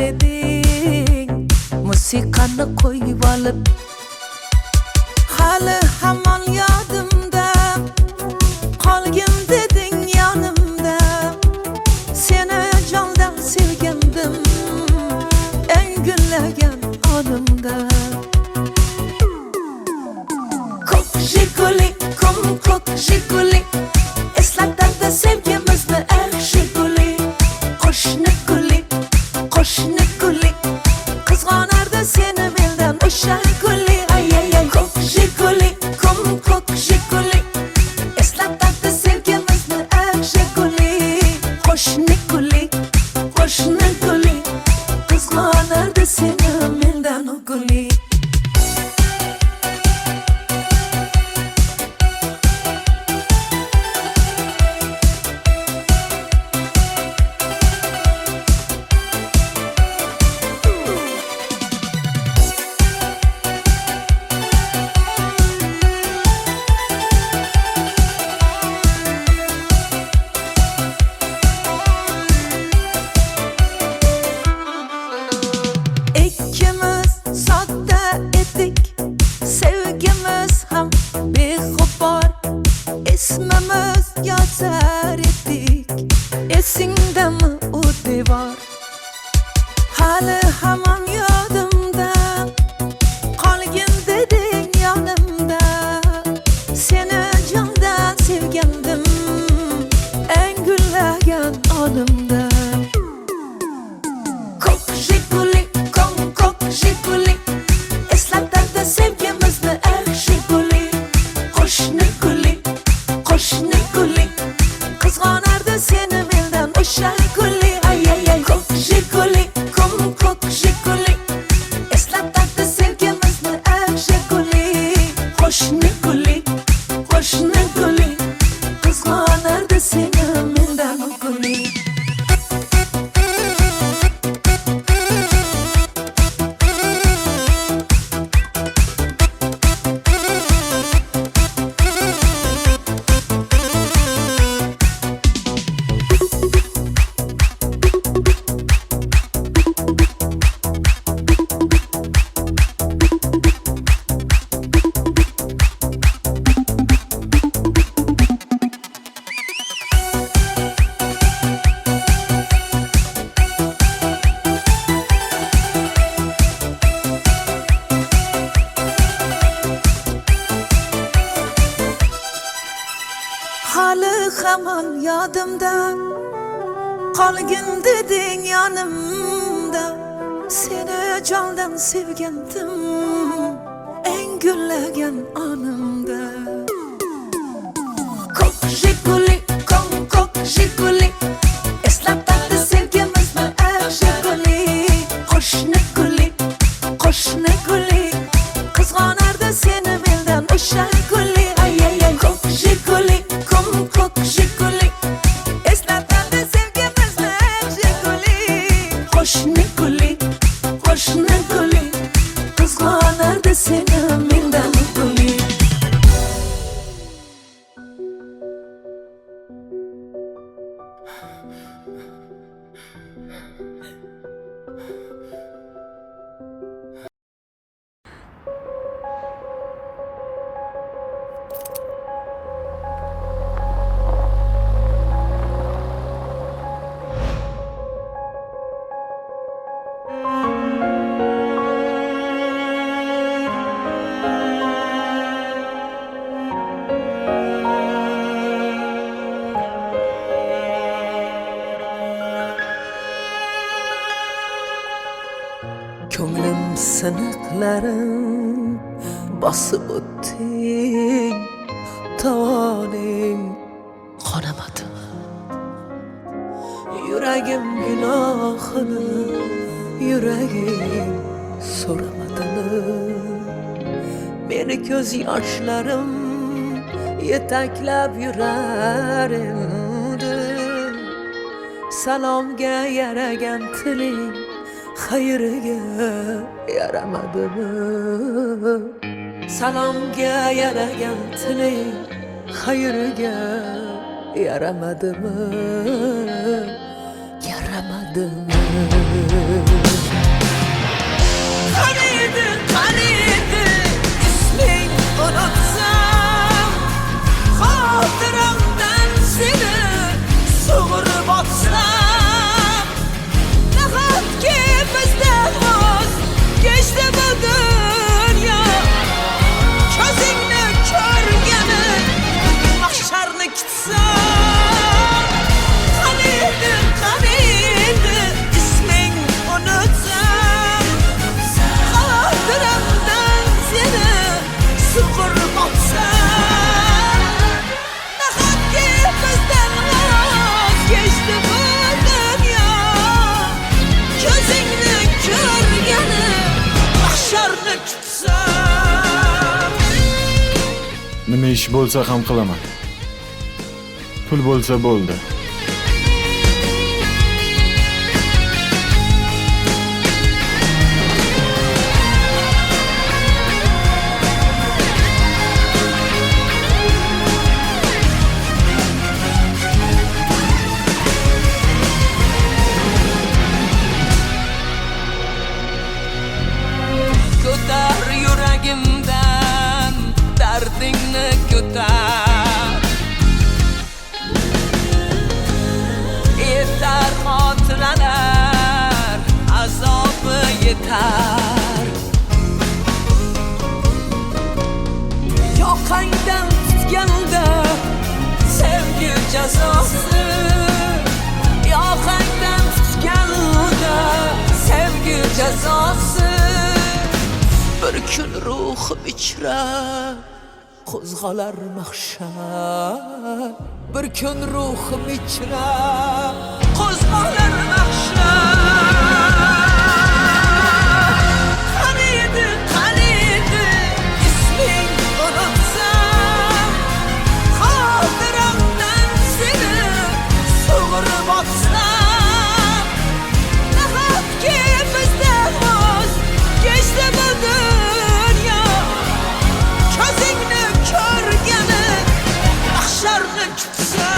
eding musiqani qo'yib olib hali hamon yodimda qolgin deding yonimda seni jondan sevgandim eng gullagan onimda ko'k jiguli ko'k jiguli eslatadi sevgimizni eng jiguli qo'shni guli qizg'onardi seni mendan o'sha guli ay ko'k jiguli ko'k jiguli eslatadi sevgimizni eng jiguli qo'shni guli qizg'onardi seni mendan o guli Sevgimiz ham beg'ubor ismimiz yozar edik esingdami u devor hali hamon yodimda qolgin deding yonimda seni jondan sevgandim eng gullagan onimda ko'k jiguli ko'k jiguli eslatadi sevgimizni eng jiguli qo'shni guli qizg'onardi seni mendan o'sha guli ay ko'k jiguli eslatadi sevgimizni eng jiguli qo'shni guli qizg'onardi seni mendan guli hali hamon yodimda qolgin deding yonimda seni jondan sevgandim eng gullagan onimda ko'k jiguli eslatadi sevgimizni eng jiguli qo'shni guli qizg'onardi seni mendan o'sha guli ay ko'k jiguli eslatadi sevgimizni eng jiguli qo'shni guli qizg'onardi seni mendan guli ko'nglim siniqlarim bosib o'tding tovoning qonamadimi yuragim gunohini yuragim so'ramadimi meni ko'z yoshlarim yetaklab yurar endi salomga yaragan tiling xayriga yaramadimi salomga yaragan tiling xayriga yaramadimi yaramadimi ish bo'lsa ham qilaman. Pul bo'lsa bo'ldi. Ko'tar yuragimdan dardingni ko'tar. Yetar xotiralar, azobi yetar. Yoqangdan tutganda sevgi jazosi. Yoqangdan tutganda sevgi jazosi. Bir kun ruhim ichra qo'zg'alar mahshar. Bir kun ruhim ichra qo'zg'alar mahshar. Qaniydi isming unutsam, xotiramdan seni sug'urib otsam. Nahotki bizdan voz kechdi bu dunyo, ko'zingni ko'rgani mahsharni kutsam.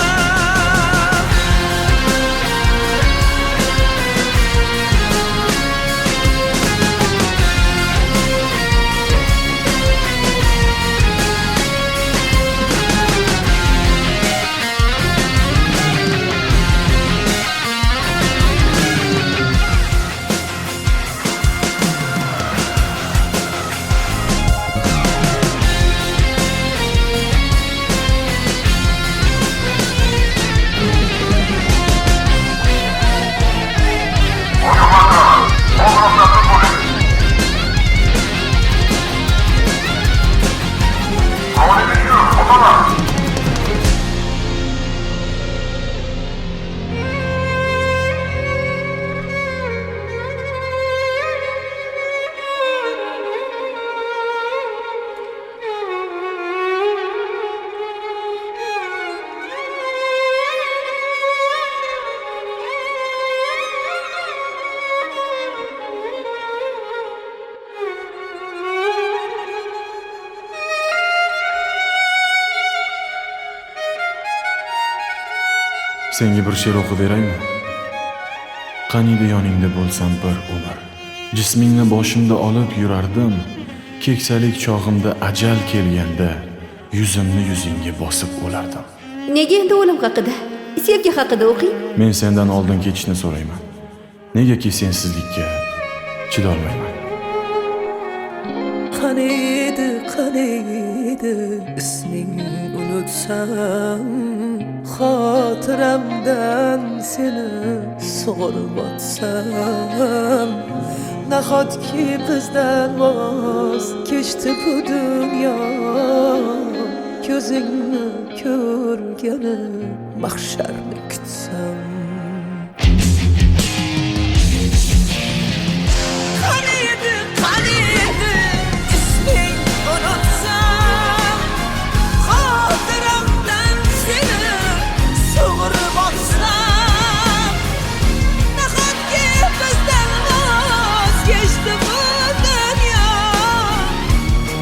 Senga bir she'r o'qib beraymi? Qaniydi yoningda bo'lsam bir umr. Jismingni boshimda olib yurardim. Keksalik chog'imda ajal kelganda yuzimni yuzingga bosib o'lardim. Nega endi o'lim haqida, sevgi haqida o'qing? Men sendan oldin ketishni so'rayman. Negaki sensizlikka chidolmayman. Qaniydi isming unutsam, xotiramdan seni sug'urib otsam. Nahotki bizdan voz kechdi bu dunyo, ko'zingni ko'rgani mahsharni kutsam. Qaniydi isming unutsam, xotiramdan seni sug'urib otsam. Nahotki bizdan voz kechdi bu dunyo,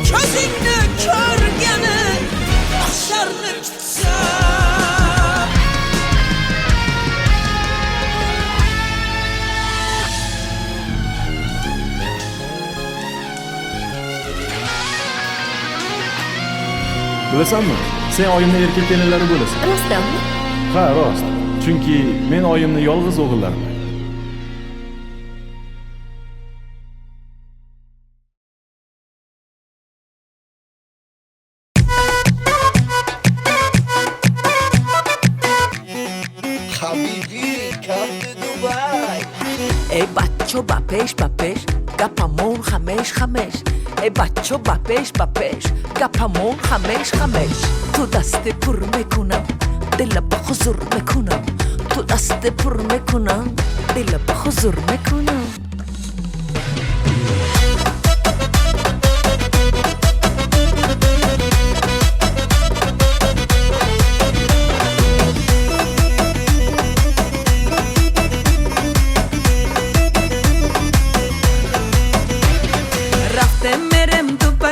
ko'zingni ko'rgani mahsharni kutsam. Bilasanmi? Sen oyimni erkak kelinlari bo'lasan. Rostdanmi? Ha, rost. Chunki men oyimni yolg'iz o'g'illarman. Habibi, come to Dubai. Ey bachcho bapesh gapamon khamesh. Ey bachcho bapesh gapamon khamesh. Tu daste pur mekunam, dil ba huzur mekunam. Tu daste pur mekunam, dil ba huzur mekunam.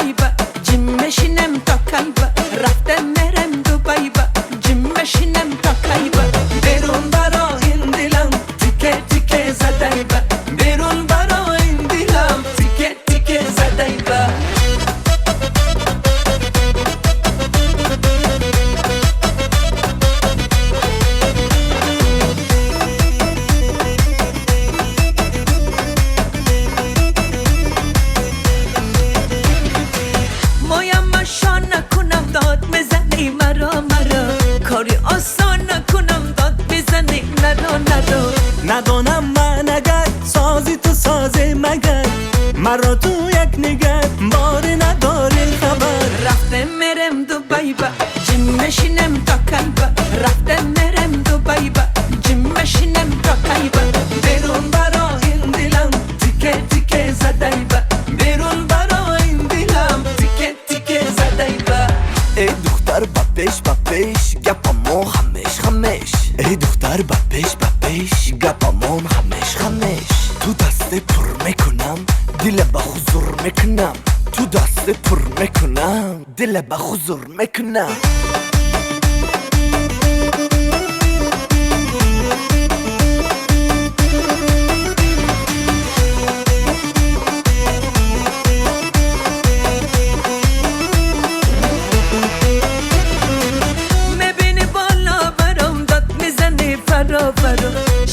Dubai ba Jim meşinem takay ba Raftem merem Dubai ba Jim meşinem takay ba Berun bara indilam Tike tike zaday ba Berun bara indilam Tike tike zaday ba ندانم من اگر سازی تو سازه مگر مرا تو یک نگر باری نداری خبر رفتم مرم دوبای با جیم مشینم تاکای با رفتم مرم دوبای با جیم مشینم تاکای با برون برا این دلم تیکه تیکه زدای با برون برا این دلم تیکه تیکه زدای با ای دختر بپیش گپامون خمش خمش ای دختر بپیش گپامون خمش خمش تو دست پر میکنم دل به حضور میکنم تو دست پر میکنم دل به حضور میکنم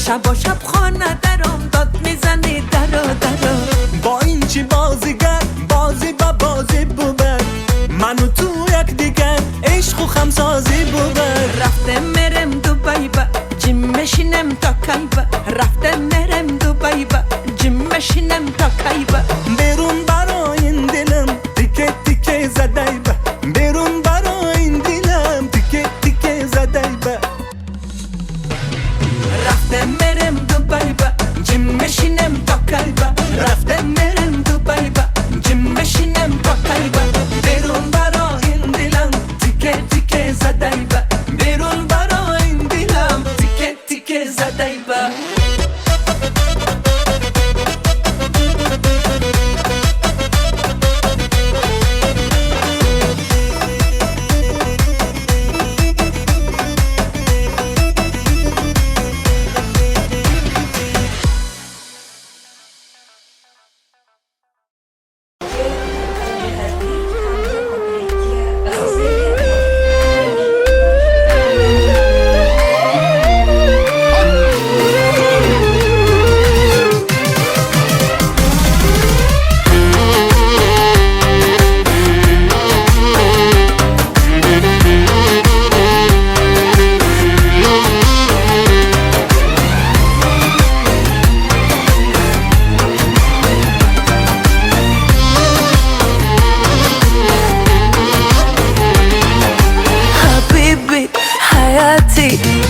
شب و شب خانه درم داد میزنی درا با این چی بازیگر بازی با بازی بود من و تو یک دیگر عشق و خمسازی بود رفتم مرم دوبای با جیم مشینم تاکای با رفتم مرم دوبای با جیم مشینم تاکای با برون برا این دلم تیکه تیکه زدای با برون برا این دلم تیکه تیکه زدای با رفتم مرم دوبای با جیم مشینم تاکای با رفتم مرم دوبای با جیم مشینم تاکای با برون برا این دلم تیکه تیکه زدای با برون برا این دلم تیکه تیکه زدای با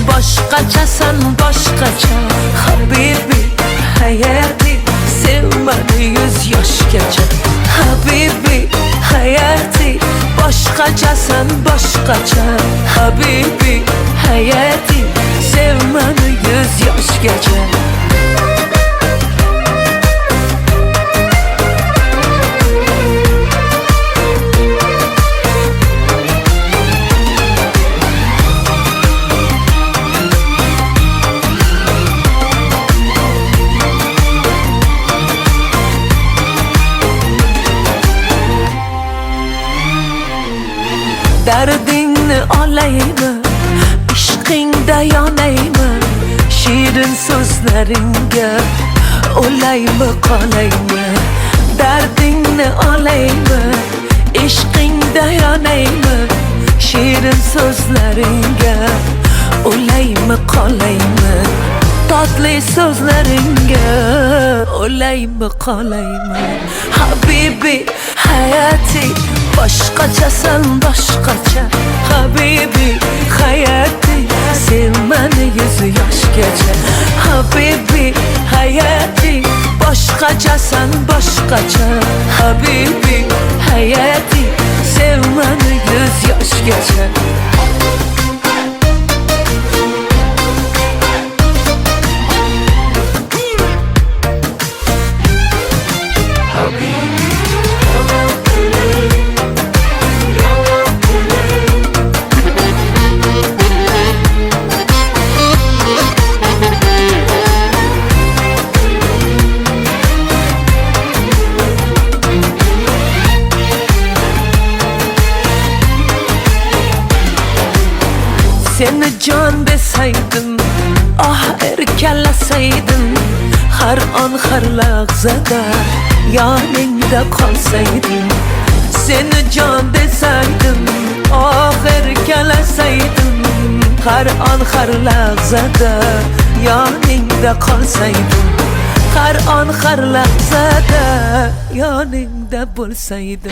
Başqachasan başqacha Habibi hayati sevmadi 100 yoshgacha Habibi hayati başqachasan başqacha Habibi hayati sevmadi 100 yoshgacha Dardingni olaymi ishqingda yonaymi shirin so'zlaringga o'laymi qolaymi Dardingni olaymi ishqingda yonaymi shirin so'zlaringga o'laymi qolaymi Tatli so'zlaringga o'laymi qolaymi Habibi hayati başqachasan başqacha Habibi hayati sevmani 100 yoshgacha Habibi hayati başqachasan başqacha Habibi hayati sevmani 100 yoshgacha Habibi Seni can deseydim, ah erkelasaydım, her an her lahzada yanında kalsaydım. Seni can deseydim, ah erkelasaydım, her an her lahzada yanında kalsaydım. Her an her lahzada yanında bulsaydım.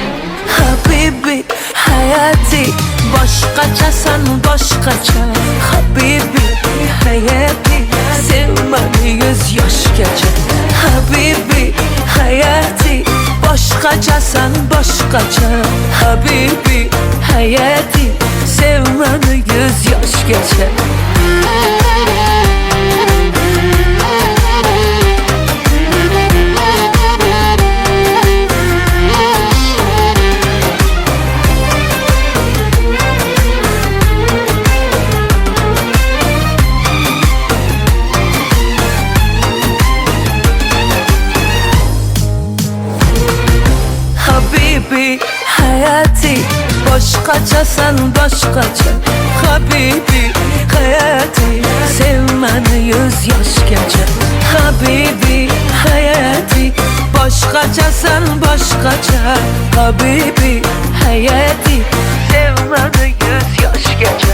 Habibi hayati, başkaçasan başkaça. Habibi hayati, sevmeni 100 yaş geçe. Habibi hayati, başkaçasan başkaça. Habibi hayati, sevmeni 100 yaş geçe. Habibi hayati, başkaçasan başkaça. Habibi hayati, sevmeni 100 yaş geçe. Habibi hayati, başkaçasan başkaça. Habibi hayati, sevmeni 100 yaş geçe.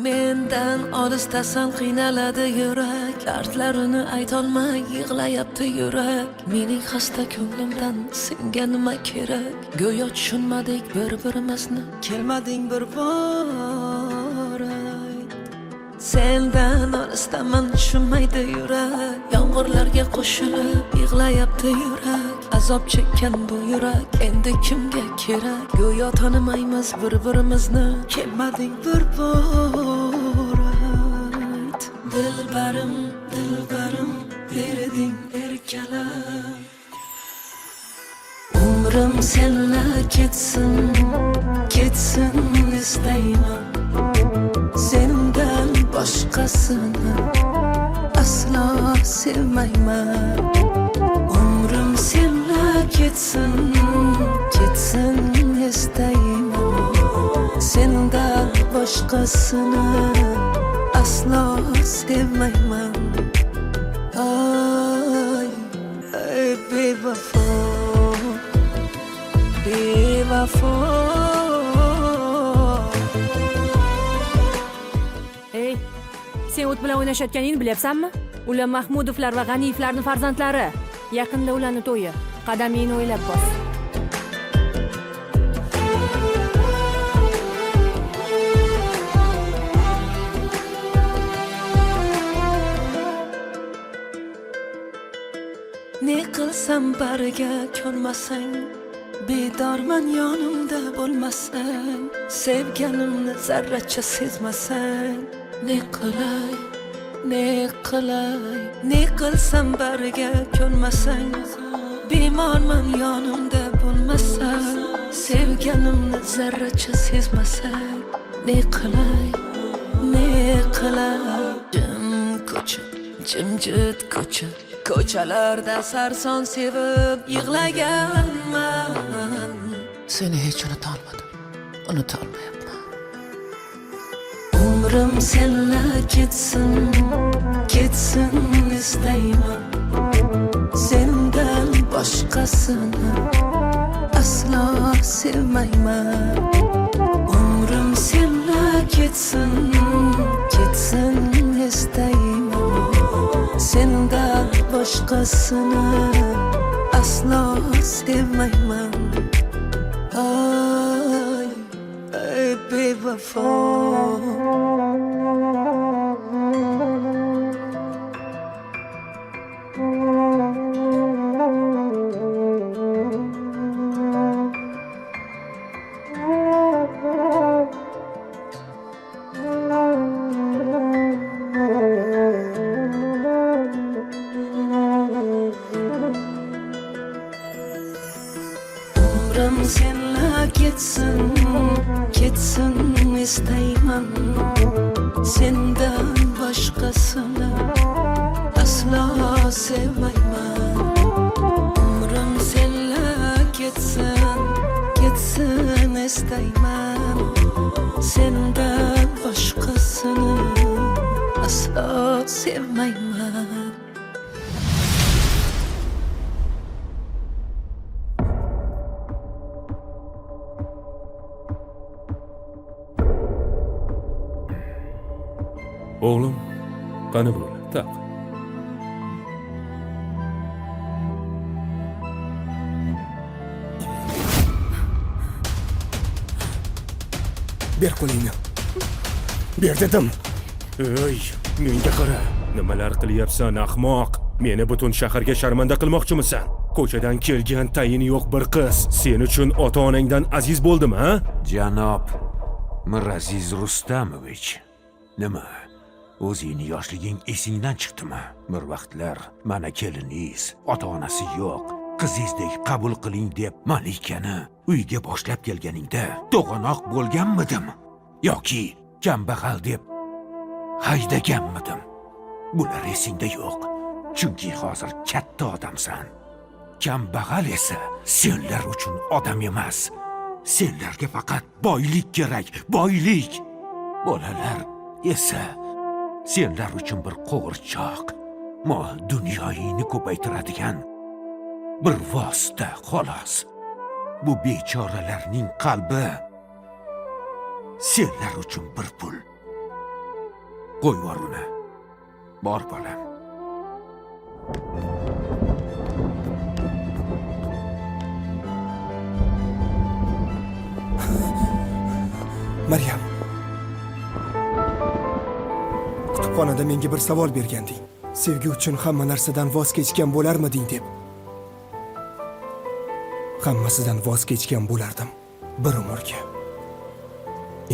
Mendan olisdasan qiynaladi yurak, dardlarini aytolmay yig'layapti yurak. Mening xasta ko'nglimdan senga nima kerak? Go'yo tushunmadik bir-birimizni, kelmading bir bor. Sendan olisdaman tushunmaydi yurak, yomg'irlarga qo'shilib yig'layapti yurak. Azob chekkan bu yurak endi kimga kerak? Go'yo tanimaymiz bir-birimizni, kelmading bir bor. Dilbarim, dilbarim, berding erkalam. Umrim senla ketsin, ketsin istayman. Sendan boshqasini aslo sevmayman. Umrim senla ketsin, ketsin istayman. Sendan boshqasini aslo sevmayman. Ay, ay bevafo, bevafo. Ey, sen o't bilan o'ynashayotganingni bilyapsanmi? Ular Mahmudovlar va G'aniyevlarning farzandlari. Yaqinda ularni to'yi. Qadamingni o'ylab bos. Ne qilsam bariga ko'nmasang, bedorman yonimda bo'lmasang, sevganimni zarracha sezmasang. Ne qilay, ne qilay, ne qilsam bariga ko'nmasang, bemorman yonimda bo'lmasang, sevganimni zarracha sezmasang. Ne qilay, ne qilay. Jim ko'cha, jimjit ko'cha, ko'chalarda sarson sevib yig'laganman. Seni hech unutolmadim, unutolmayapman. Umrim senla ketsin, ketsin istayman. Sendan boshqasini aslo sevmayman. Umrim senla ketsin, ketsin istayman. Sendan boshqasini aslo sevmayman. Ay, ay bevafo. Umrim senla senla ketsin, ketsin istayman. Sendan boshqasini aslo sevmayman. Umrim senla ketsin, ketsin istayman. Sendan boshqasini aslo sevmayman. Oğlum, qani bo'l, taq. Ber qo'lingni. Ber dedim. Ey, menga qara. Nimalar qilyapsan, ahmoq? Meni butun shaharga sharmanda qilmoqchimisan? Ko'chadan kelgan tayini yo'q bir qiz sen uchun ota-onangdan aziz bo'ldimi, ha? Janob Miraziz Rustamovich, nima? O'zingni yoshliging esingdan chiqdimi? Bir vaqtlar mana keliningiz, ota-onasi yo'q, qizingizdek qabul qiling deb Malikani uyga boshlab kelganingda to'g'anoq bo'lganmidim yoki kambag'al deb haydaganmidim? Bular esingda yo'q. Chunki hozir katta odamsan. Kambag'al esa senlar uchun odam emas. Senlarga faqat boylik kerak, boylik. Bolalar esa senlar uchun bir qo'g'irchoq, mol dunyoyingni ko'paytiradigan bir vosita xolos. Bu bechoralarning qalbi senlar uchun bir pul. Qo'y vor uni. Bor bolam. Maryam. Kutubxonada menga bir savol berganding. Sevgi uchun hamma narsadan voz kechgan bo'larmiding deb. Hammasidan voz kechgan bo'lardim bir umrga.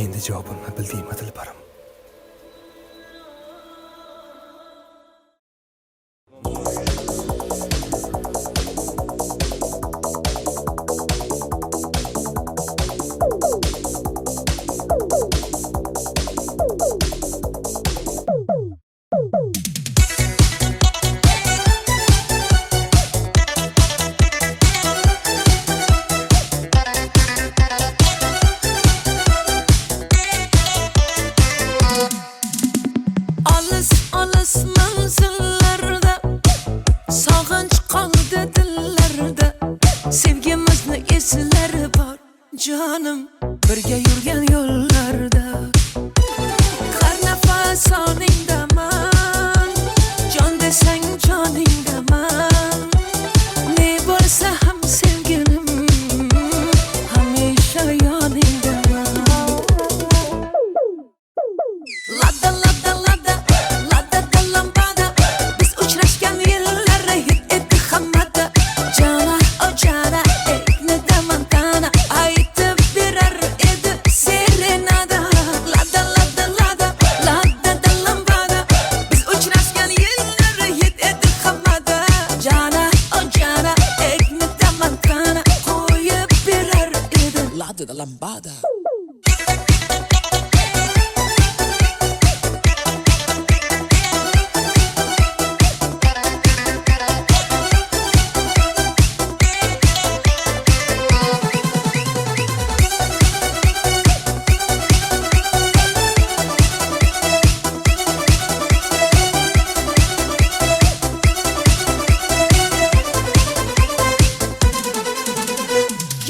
Endi javobimni bildingmi, Dilbarim? Canım birga yurgan yo'llarda har nafas oningdaman, jon desang joningdaman. Ne bo'lsa ham sevgilim, hamisha yoningdaman. Lada lada lada lada da lambada, biz uchrashgan yillar hit etdi hammada. Jana o jana ekni damantana aytib berar edi serenada. Lada lada lada lada da lambada, biz uchrashgan yillar hit etdi hammada. Jana o jana ekni damantana qo'yib berar edi lada da lambada.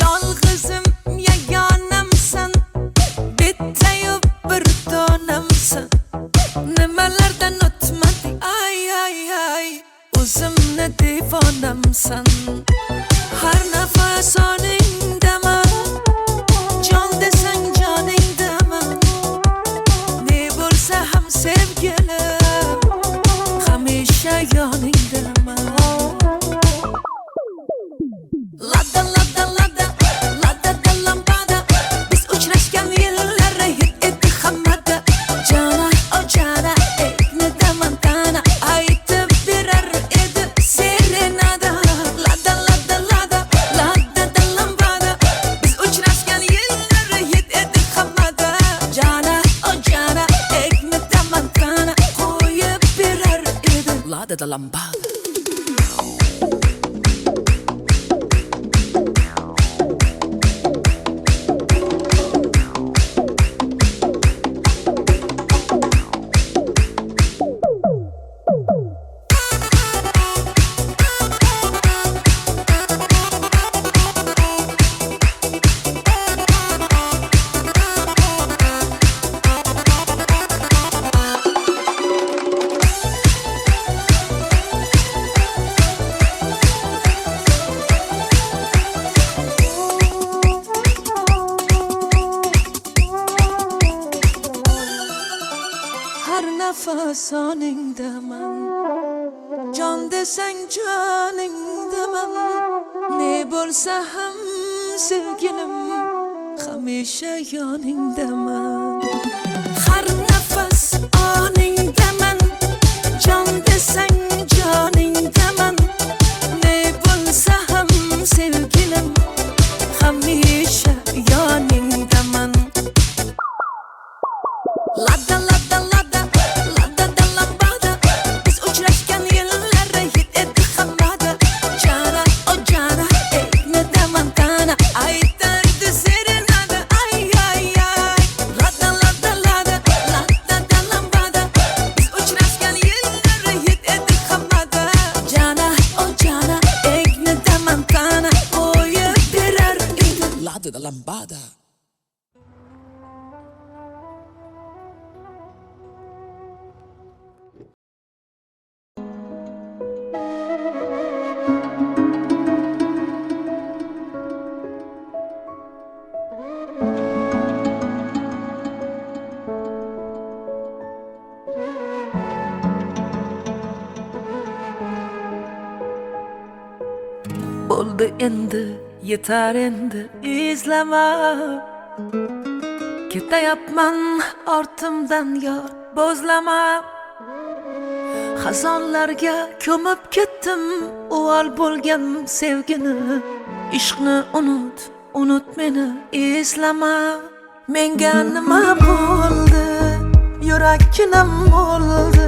Yolg'izim yagonamsan, bittayu bir donamsan. Nimalardan o'tmading, ay ay ay, o'zimni devonamsan. Har nafas oningdaman, jon desang joningdaman. Ne bo'lsa ham sevgilim, hamisha yoningdaman. Lada lada lada lada da lambada, biz uchrashgan yillar hit etdi hammada. Jana o jana ekni damantana aytib berar edi serenada. Lada lada lada lada da lambada, lambada. Har nafasoningdaman, jon desang joningdaman. Ne bo'lsa ham sevgilim, hamisha yoningdaman. Har nafas oningdaman, jon desang joningdaman. Ne bo'lsa ham sevgilim, hamisha yoningdaman. Ladda ladda ladda ladda da lambada. Biz uchrashgan yillar hit etdi hammada. Jana o jana ekne da mantana. Aytardi serenada ay ay ay. Ladda ladda ladda ladda da lambada. Biz uchrashgan yillar hit etdi hammada. Jana o jana ekne da mantana. Qo'yib berar edi Ladda da lambada. Bo'ldi endi, yetar endi izlama. Ketayapman ortimdan yor bo'zlama. Xazonlarga ko'mib ketdim uvol bo'lgan sevgini. Ishqni unut meni eslama. Menga nima bo'ldi? Yurakkinam bo'ldi.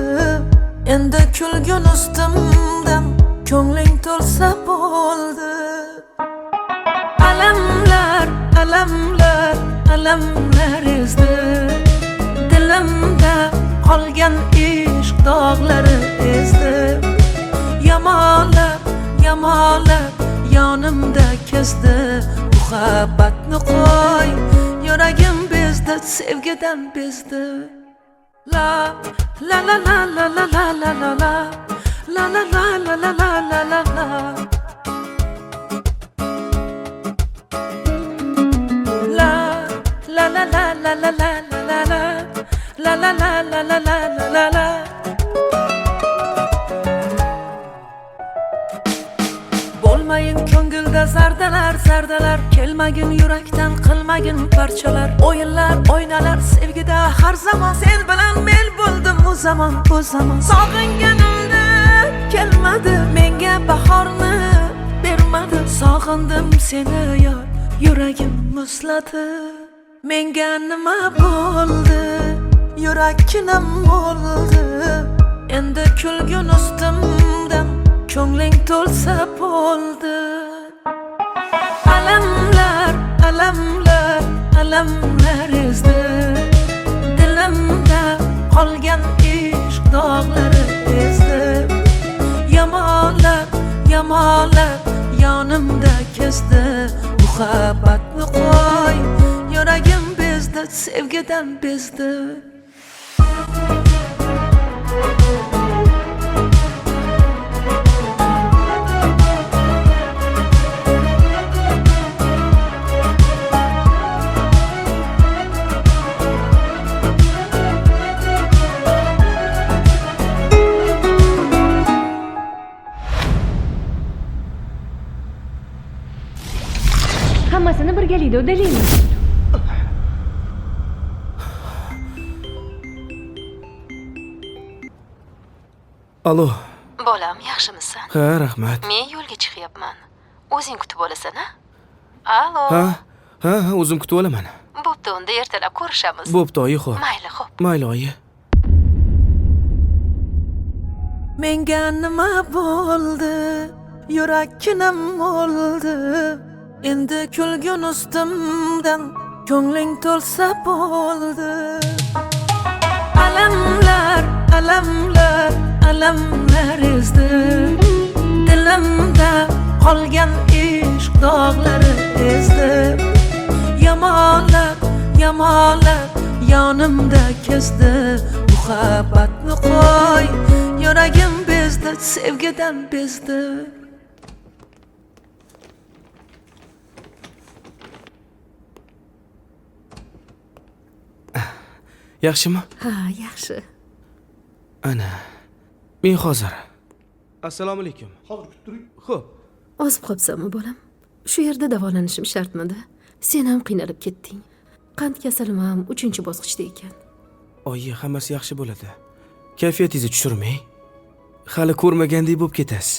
Endi kulgun ustimdan ko'ngling to'lsa bo'ldi. Alamlar, alamlar, alamlar ezdi. Dilimda qolgan ishq dog'lari ezdi. Yamalab, yamalab yonimda kezdi. Muhabbatni qo'y, yuragim bezdi, sevgidan bezdi. La la la la la la la la la la. La la la la la la la la la. La la la la la la la la la. La la la la la la la la la. Bo'lmayin ko'ngilda zardalar, zardalar. Kelmagin yurakdan, qilmagin parchalar. O'yinlar, o'ynalar sevgida har zamon. Sen bilan men bo'ldim u zamon, bu zamon. Sog'inganimda kelmadi, menga bahorni bermadi. Sog'indim seni yor, yuragim muzladi. Menga nima bo'ldi? Yurakkinam bo'ldi. Endi kulgun ustimdan ko'ngling to'lsa bo'ldi. Alamlar, alamlar, alamlar ezdi. Dilimda qolgan ishq dog'lari ezdi. Yamalab, yamalab yonimda kezdi. Muhabbatni qo'y, yuragim bezdi, sevgidan bezdi. Hammasini birgalikda uddalaymiz. Alo. Bolam, yaxshimisan? Ha, rahmat. Men yo'lga chiqyapman. O'zing kutib olasan-a? Alo. Ha, o'zim kutib olaman. Bo'pti, unda ertalab ko'rishamiz. Bo'pti, oyi, xo'p. Mayli, xo'p. Mayli, oyi. menga nima bo'ldi, yurakkinam oldi. Endi kulgun ustimdan ko'ngling to'lsa bo'ldi. Alamlar, alamlar, alamlar ezdi. Dilimda qolgan ishq dog'lari ezdi. Yamalab, yamalab yonimda kezdi. Muhabbatni qo'y, yuragim bezdi, sevgidan bezdi. Yaxshimi? Ha, yaxshi. Ana, men hozir. Assalomu alaykum. Hozir kutib turing. Xo'p. Ozib qolibsanmi bolam? Shu yerda davolanishim shartmidi? Sen ham qiynalib ketding. Qand kasalim ham 3-bosqichda ekan. Oyi, hammasi yaxshi bo'ladi. Kayfiyatingizni tushirmang. Hali ko'rmagandek bo'lib ketasiz.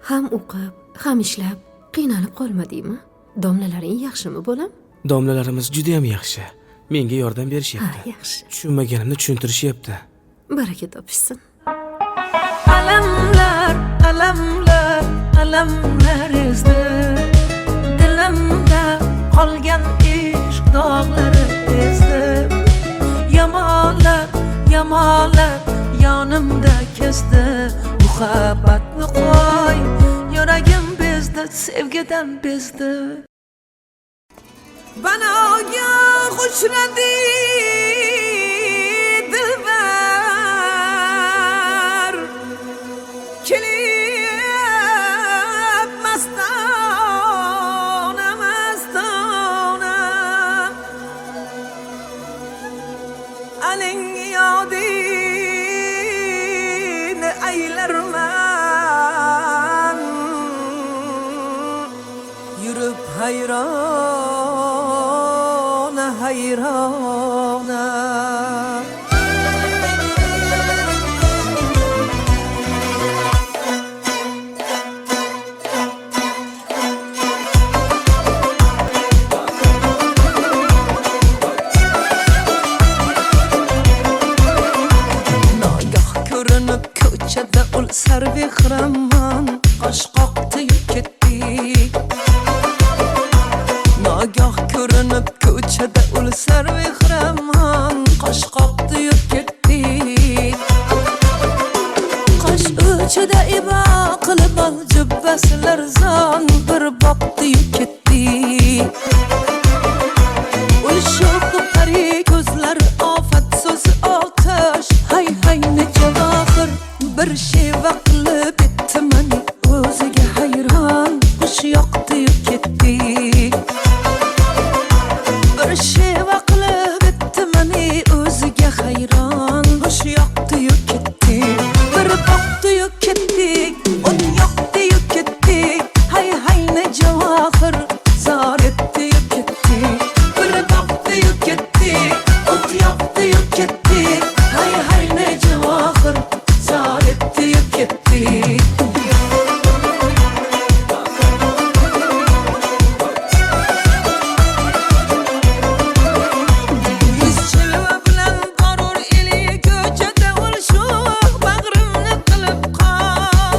Ham o'qib, ham ishlab qiynalib qolmadingmi? Domlalaring yaxshimi bolam? Domlalarimiz juda ham yaxshi. Menga yordam Ha, berishyapti. yaxshi. Tushunmaganimni tushuntirishyapti. Baraka topishsin. Alamlar, alamlar, alamlar ezdi. Dilimda qolgan ishq dog'lari ezdi. Yamalab, yamalab yonimda kezdi. Muhabbatni qo'y, yuragim bezdi, sevgidan bezdi. Banoga xushradi dilbar, kelib mastona, mastona, aling yodini aylarman, yurib hayrona, hayrona. Nogoh ko'rinib ko'chada ul sarvehraman, qosh qoqdi ketdi. Nogoh ko'rinib ko'chada ul sarvehraman, qosh qoqdi ketdi. Qosh uchida ibo qilib ol jubbasilar zon, bir boqdi ketdi. Ul sho'xi pari ko'zlar ofat so'zi otash, hay hay ne javohir bir sheva qilib etdi mani o'ziga hayron. Xush yoqdi ketdi. Bir sheva qilib etdi mani o'ziga hayron. Xush yoqdi ketdi. Bir boqdi ketdi. O't yoqdi ketdi. Hay hay ne javohir zor etdi ketdi. Bir boqdi ketdi. O't yoqdi ketdi. Hay hay ne javohir zor etdi ketdi. Chilva bilan g'arur eli ko'chada ul sho'x bag'rimni qilib qol.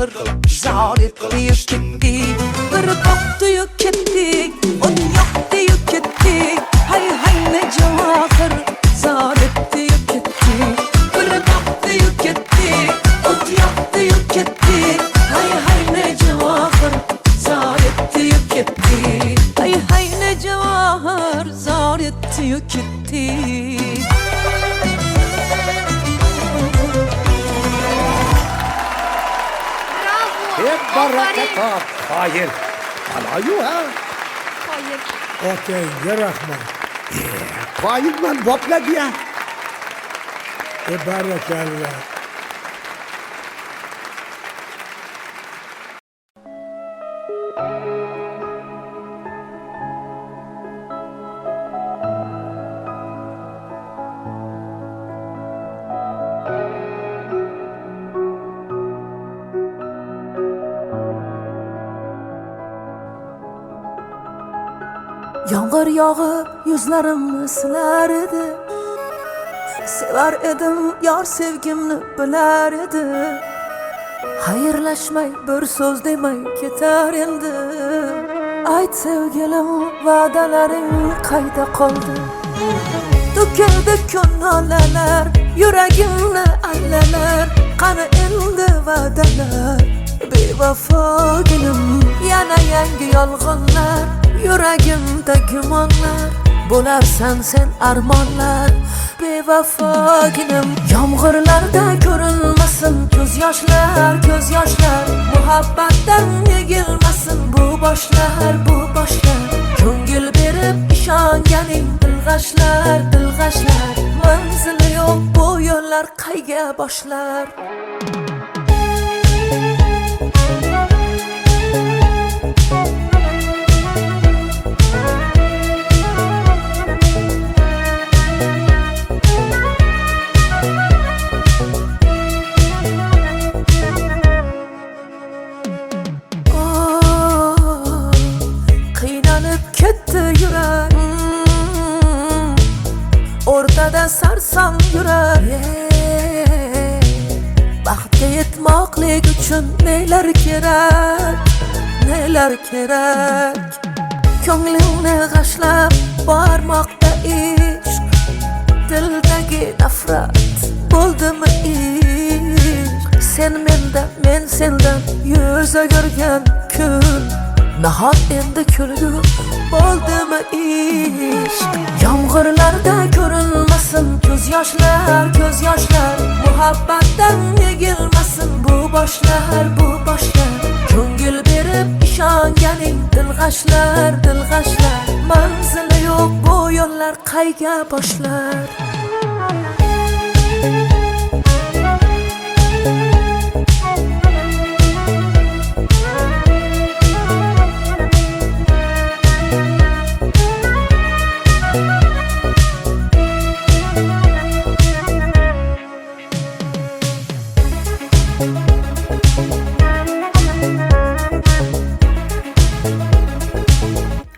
javohir zor etdi-yu ketdik. Bir to'xtdi-yu ketdik, o'n yoqdi-yu ketdik. Hay ne javohir zor etdi-yu ketdik. Bir to'xtdi-yu ketdik, o'n yoqdi-yu ketdik. Hay ne javohir zor etdi-yu ketdik. Hay ne javohir zor etdi-yu ketdik. Hep barakat. Hayır. Alayu ha. Qoyil. Okey, rahmat. Qoyilman bopladi ya. Barakallah. Yağmur yağıp yüzlerimni silar edi. Sevar edim yar sevgimni bilar edi. Xayrlashmay bir so'z demay ketar endi. Ayt sevgilim va'dalaring qayda qoldi? To'kildi ko'ngillar, yuragimni allalar. Qani endi va'dalar, bevafoginim yana yangi yolg'onlar. Yuragimda gumonlar, bo'larsan sen armonlar. Bevafoginim yomg'irlarda ko'rinmasin ko'z yoshlar, ko'z yoshlar. Muhabbatdan yegilmasin bu boshlar, bu boshlar. Ko'ngil berib ishonganing dilg'ashlar, dilg'ashlar. Manzili yo'q bu yo'llar qayga boshlar? O'rtada sarsam yurak. Baxtga yetmoqlik uchun nelar kerak, nelar kerak. Ko'nglingni g'ashlab bormoqda ishq. Dildagi nafrat bo'ldimi ishq? Sen mendan, men sendan yuz o'girgan kun. Nahot endi kulgu bo'ldimi ishq? Yomg'irlarda ko'rinmasin ko'z yoshlar, ko'z yoshlar. Muhabbatdan yegilmasin bu boshlar, bu boshlar. Ko'ngil berib ishonganing dilg'ashlar, dilg'ashlar. Manzili yo'q bu yo'llar qayga boshlar?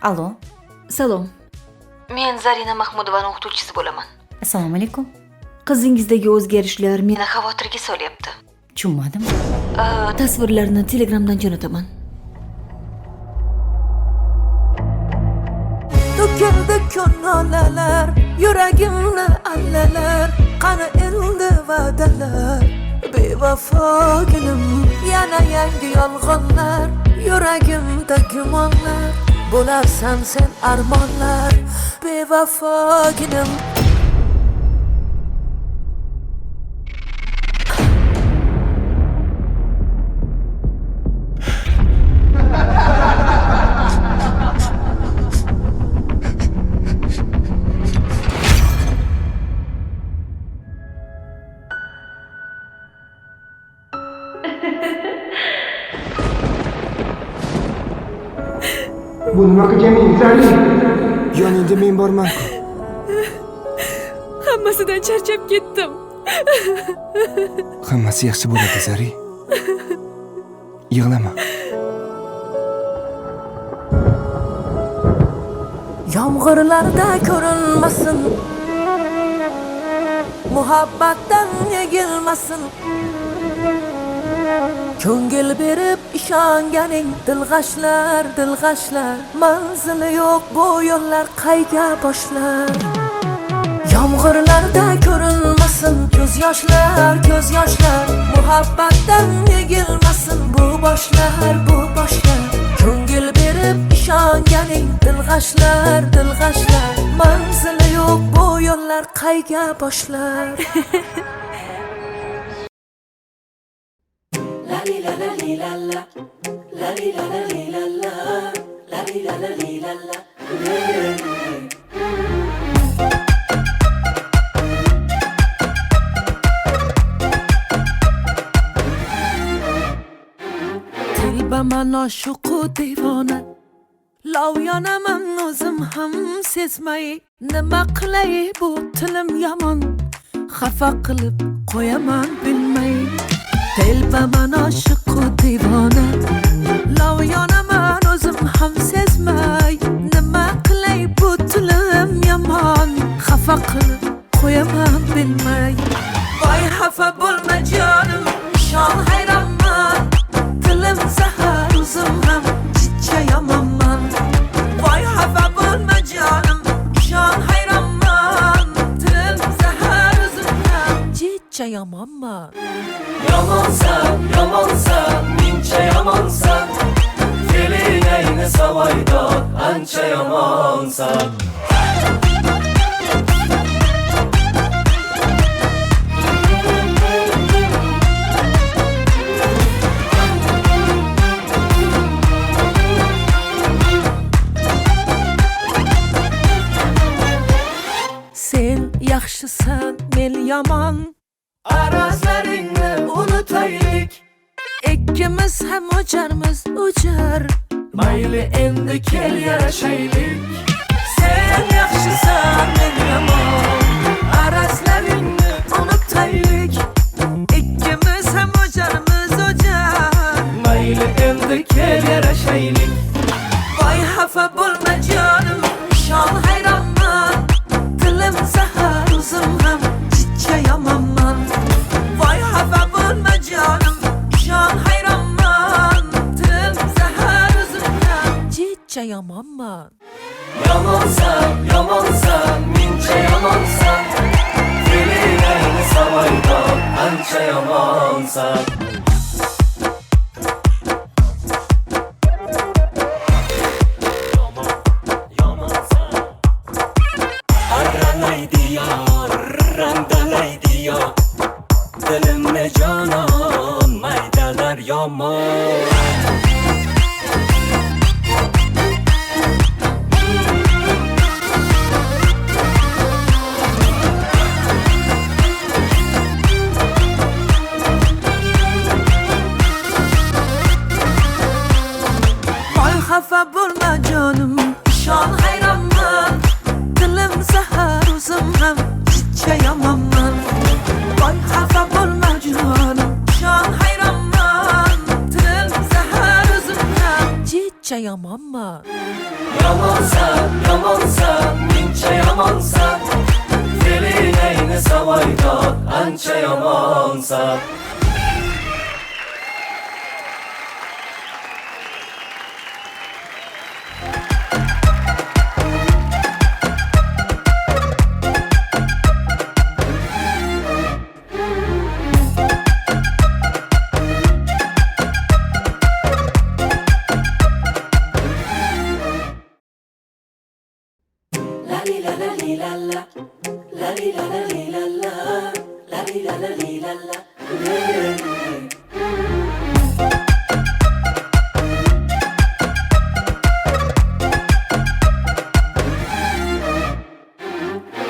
Alo. Salom. Men Zarina Mahmudovaning o'qituvchisi bo'laman. Assalomu alaykum. Qizingizdagi o'zgarishlar Meni xavotirga solyapti. tushunmadim. Tasvirlarni Telegramdan jo'nataman. To'kildi ko'ngillar, yuragimni allalar. Qani endi va'dalar, bevafoginim yana yangi yolg'onlar. Yuragimda gumonlar, bo'larsan sen armonlar. Bevafoginim Bu nima qilganing, Zari? Yoningda men borman-ku. Hammasidan charchab ketdim. Hammasi yaxshi bo'ladi, Zari. Yig'lama. yomg'irlarda ko'rinmasin, muhabbatdan yegilmasin. ko'ngil berib ishonganing dilg'ashlar dilg'ashlar manzili yo'q bu yo'llar qayga boshlar yomg'irlarda ko'rinmasin ko'z yoshlar muhabbatdan egilmasin bu boshlar ko'ngil berib ishonganing dilg'ashlar manzili yo'q bu yo'llar qayga boshlar Telbaman oshiqu devona lov yonaman o'zim ham sezmay nima qilay bu tilim yomon xafa qilib qo'yaman bilmay telbaman oshiqu devona lov yonaman o'zim ham sezmay nima qilay bu tilim yomon xafa qilib qo'yaman bilmay voy xafa bo'lma jonim ishon hayronman tilim zahar o'zim ham chicha yomonman voy xafa bo'lma jonim ishon hayronman tilim zahar o'zim ham chicha yomonman yomonsan mincha yomonsan fe'ling ayni savoydor ancha yomonsan sen yaxshisan men yomon arazlaringni unutaylik ikkimiz ham o'jarmiz o'jar mayli endi kel yarashaylik sen yaxshisan men yomon arazlaringni unutaylik ikkimiz ham o'jarmiz o'jar mayli endi kel yarashaylik voy xafa bo'lma jonim ishon hayronman tilim zahar o'zim ham chicha yomonman voy xafa bo'lma jonim ishon hayronman tilim zahar o'zim ham chicha yomonman yomonsan mincha yomonsan fe'ling ayni savoydor ancha yomonsan dilimni jonon maydalar yomon voy xafa bo'lma jonim ishon hayronman tilim zahar o'zim ham chicha yomonman voy xafa bo'lma jonim ishon hayronman tilim zahar o'zim ham chicha yomonman yomonsan mincha yomonsan fe'ling ayni savoydor ancha yomonsan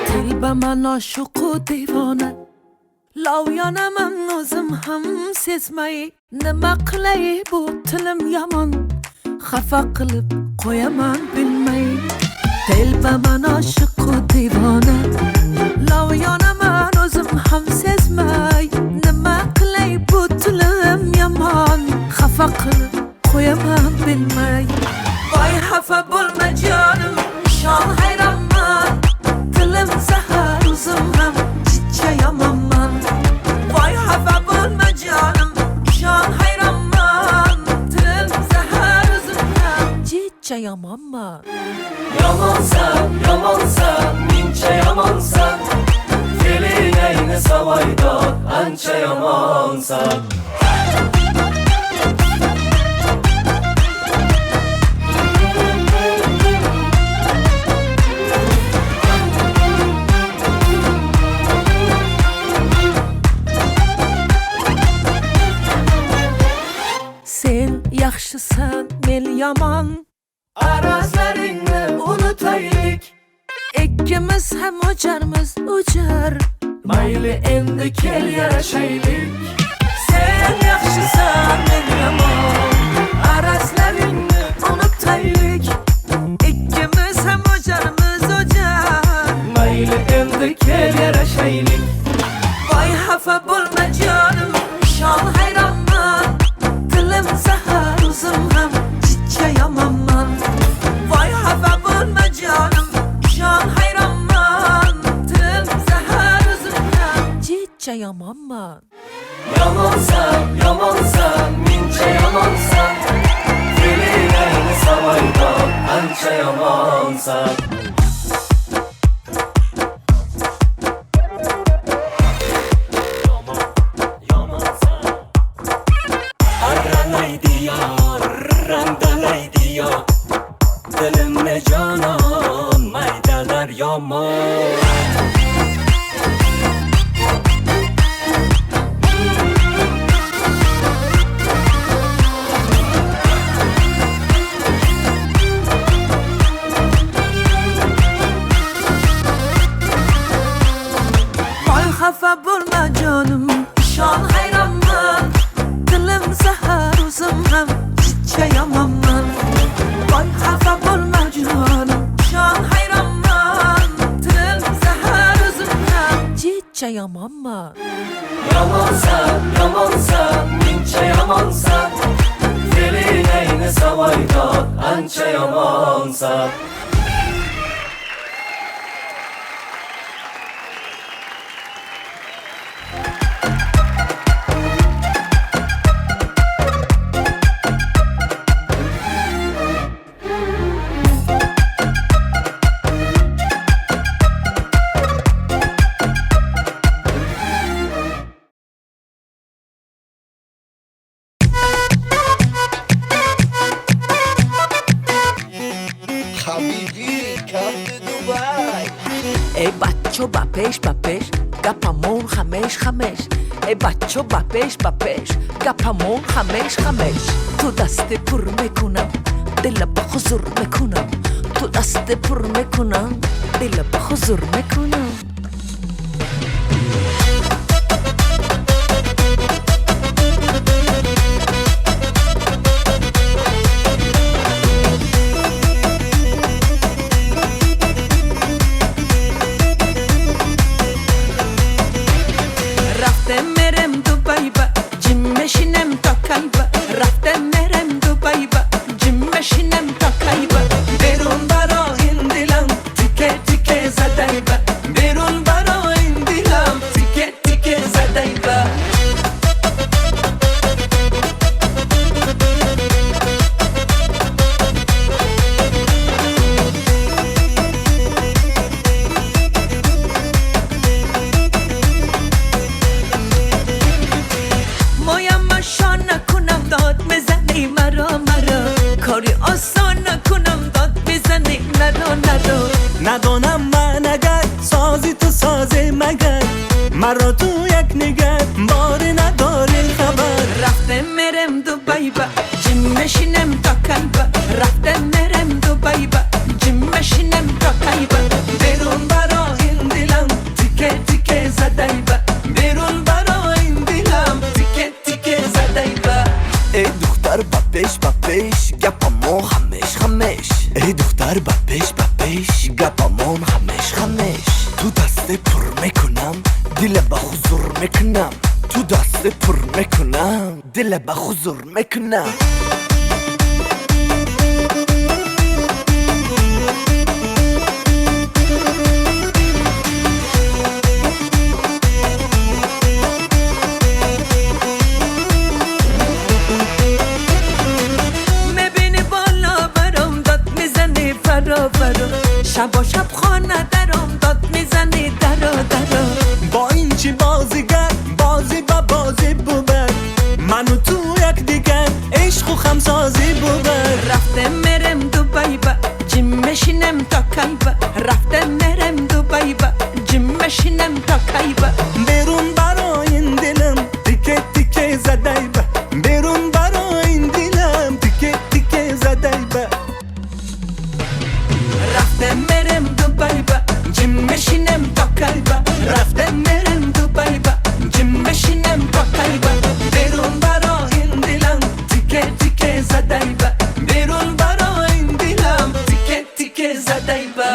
telbaman oshiqu devona lov yonaman o'zim ham sezmay nima qilay bu tilim yomon xafa qilib qo'yaman bilmay telbaman oshiqu devona lov yonaman o'zim ham sezmay nima qilay bu tilim yomon xafa qilib qo'yaman bilmay voy xafa bo'lma jonim ishon hayronman tilim zahar o'zim ham chicha yomonman voy xafa bo'lma jonim ishon hayronman cicca yamanman. Yamansan, yamansan, mincha yamansan. Fe'ling ayni savoydor, ancha yamansan. Sen yaxshisan, men yomon. Arazlaringni unutaylik. Ikkimiz ham o'jarmiz, o'jar. Mayli endi kel yarashaylik. Sen yaxshisan, men yomon. Arazlaringni unutaylik. Ikkimiz ham o'jarmiz, o'jar. Mayli endi kel yarashaylik. Voy xafa bo'lma jonim, shon hayronman. Dilim zahar, o'zim ham cicca yamanman. Voy xafa bo'lma jonim, shon hayronman. Dilim zahar, o'zim ham cicca yamanman. Yamansan, yamansan, mincha yamansan. Fe'ling ayni savoydor, ancha yamansan. Dilimni jonon maydalar yomon. Voy xafa bo'lma jonim, shon hayronman. Dilim zahar, o'zim ham cicca yamanman. Voy xafa bo'lma jonim, shon hayronman. Dilim zahar, o'zim ham cicca yamanman. Yamansan, yamansan, mincha yamansan. Fe'ling ayni savoydor, ancha yamansan. ای بچه بپش بپش گپمون خمش خمش. ای بچه بپش بپش گپمون خمش خمش. تو دست پر میکنم دل به حضور میکنم. تو دست پر میکنم دل به حضور میکنم. رفتم میرم دبی با جیم میشینم تا کی با. رفتم میرم دبی با جیم میشینم تا کی با. بیرون برا این دلم تیکه تیکه زدی با. بیرون برا این دلم تیکه تیکه زدی با. ندانم من اگر سازی تو سازه مگر مرا تو یک نگر باری نداری خبر. رفتم میرم دبی با جیم میشینم تا کی با. رفتم میرم دبی با جیم میشینم تا کی با. بیرون برا این دلم تیکه تیکه زدی با. بیرون برا این دلم تیکه تیکه زدی با. ای دختر بپش بپش گپمون خمش خمش. ای دختر بپش بپش گپمون خمش خمش. تو دست پر میکنم دل به حضور میکنم. تو دست پر میکنم دل به حضور میکنم. میبینی بالا برام داد شب و شب خانه درم داد میزنی درو درو. با این چی بازیگر بازی با بازی بود، من و تو یک دیگر عشق و خمسازی بود. رفته مرم دوبای با جیم مشینم تا کی با. رفته مرم دوبای با جیم مشینم تا کی با. بیرون برای این دلم تیکه تیکه زده با. بیرون برای این دلم تیکه تیکه زده با. رفته مرم دوبای با جیم مشینم تا کی با. رفته مرم دوبای با جیم مشینم تا کی با. بیرون برای این دلم تیکه تیکه زده با. بیرون برای این دلم تیکه تیکه زده با.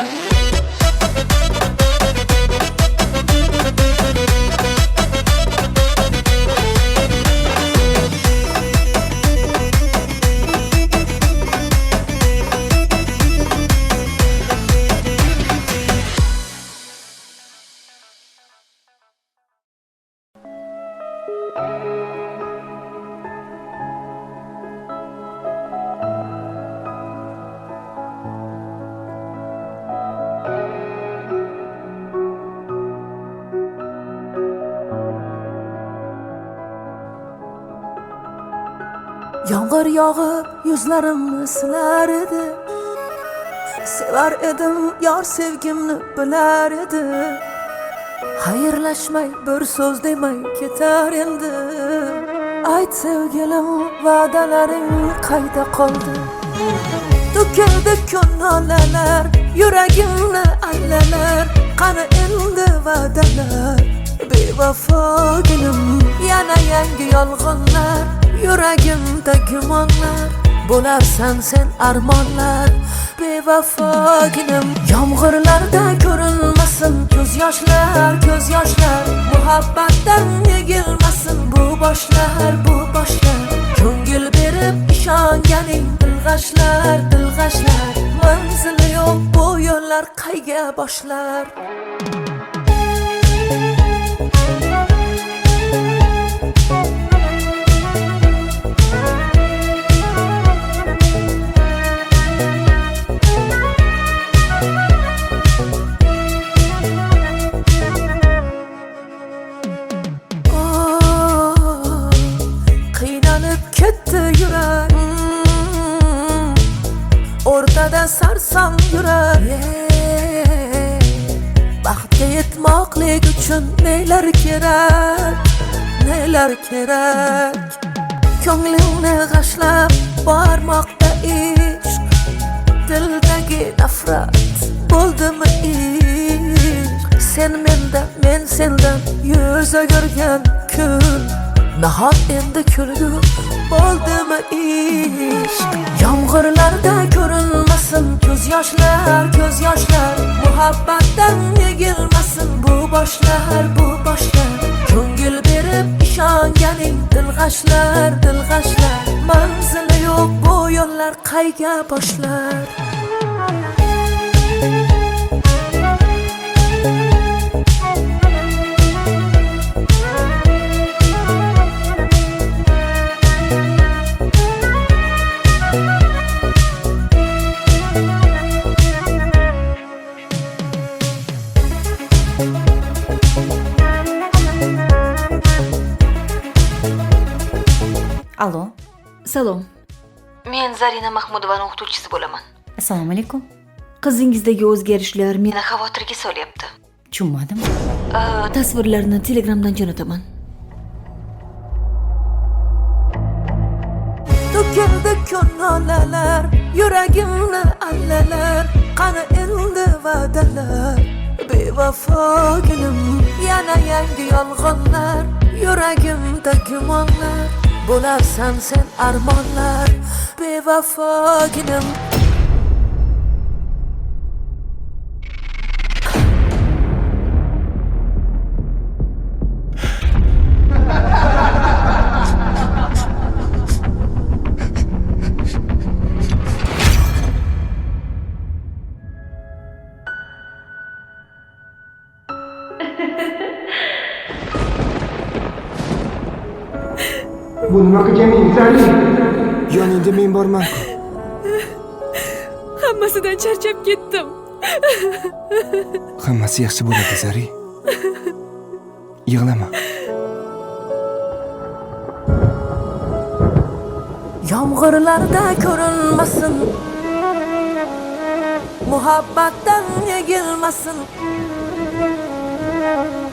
Yağmur yağıp yüzlerimni silar edi. Sevar edim yar sevgimni bilar edi. Xayrlashmay bir so'z demay ketar endi. Ayt sevgilim va'dalaring qayda qoldi? To'kildi ko'ngillar yuragimni allalar. Qani endi va'dalar bevafoginim. Yana yangi yolg'onlar yuragimda gumonlar. Bo'larsan sen armonlar bevafoginim. Yomg'irlarda ko'rinmasin ko'z yoshlar ko'z yoshlar. Muhabbatdan yegilmasin bu boshlar bu boshlar. Ko'ngil berib ishonganing dilg'ashlar dilg'ashlar. Manzili yo'q bu yo'llar qayga boshlar? O'rtada sarsam yurak. Baxtga yetmoqlik uchun nelar kerak nelar kerak. Ko'nglingni g'ashlab bormoqda ishq. Dildagi nafrat bo'ldimi ishq. Sen mendan men sendan yuz o'girgan kun. Nahot endi kulgu bo'ldimi ishq. Yomg'irlarda ko'rinmasin ko'z yoshlar ko'z yoshlar. Muhabbatdan yegilmasin bu boshlar bu boshlar. Ko'ngil berib ishonganing dilg'ashlar dilg'ashlar. Manzili yo'q bu yo'llar qayga boshlar? Alo. Salom. Men Zarina Mahmudovaning o'qituvchisi bo'laman. Assalomu alaykum. Qizingizdagi o'zgarishlar Meni xavotirga solyapti. tushunmadim. Tasvirlarni Telegramdan jo'nataman. To'kildi ko'ngillar yuragimni allalar. Qani endi va'dalar bevafoginim. Yana yangi yolg'onlar yuragimda gumonlar. Bo'larsan sen armonlar bevafoginim. Bu nima qilganing Zari? Yoningda men borman-ku. Hammasidan charchab ketdim. Hammasi yaxshi bo'ladi, Zari. Yig'lama. Yomg'irlarda ko'rinmasin, muhabbatdan yegilmasin.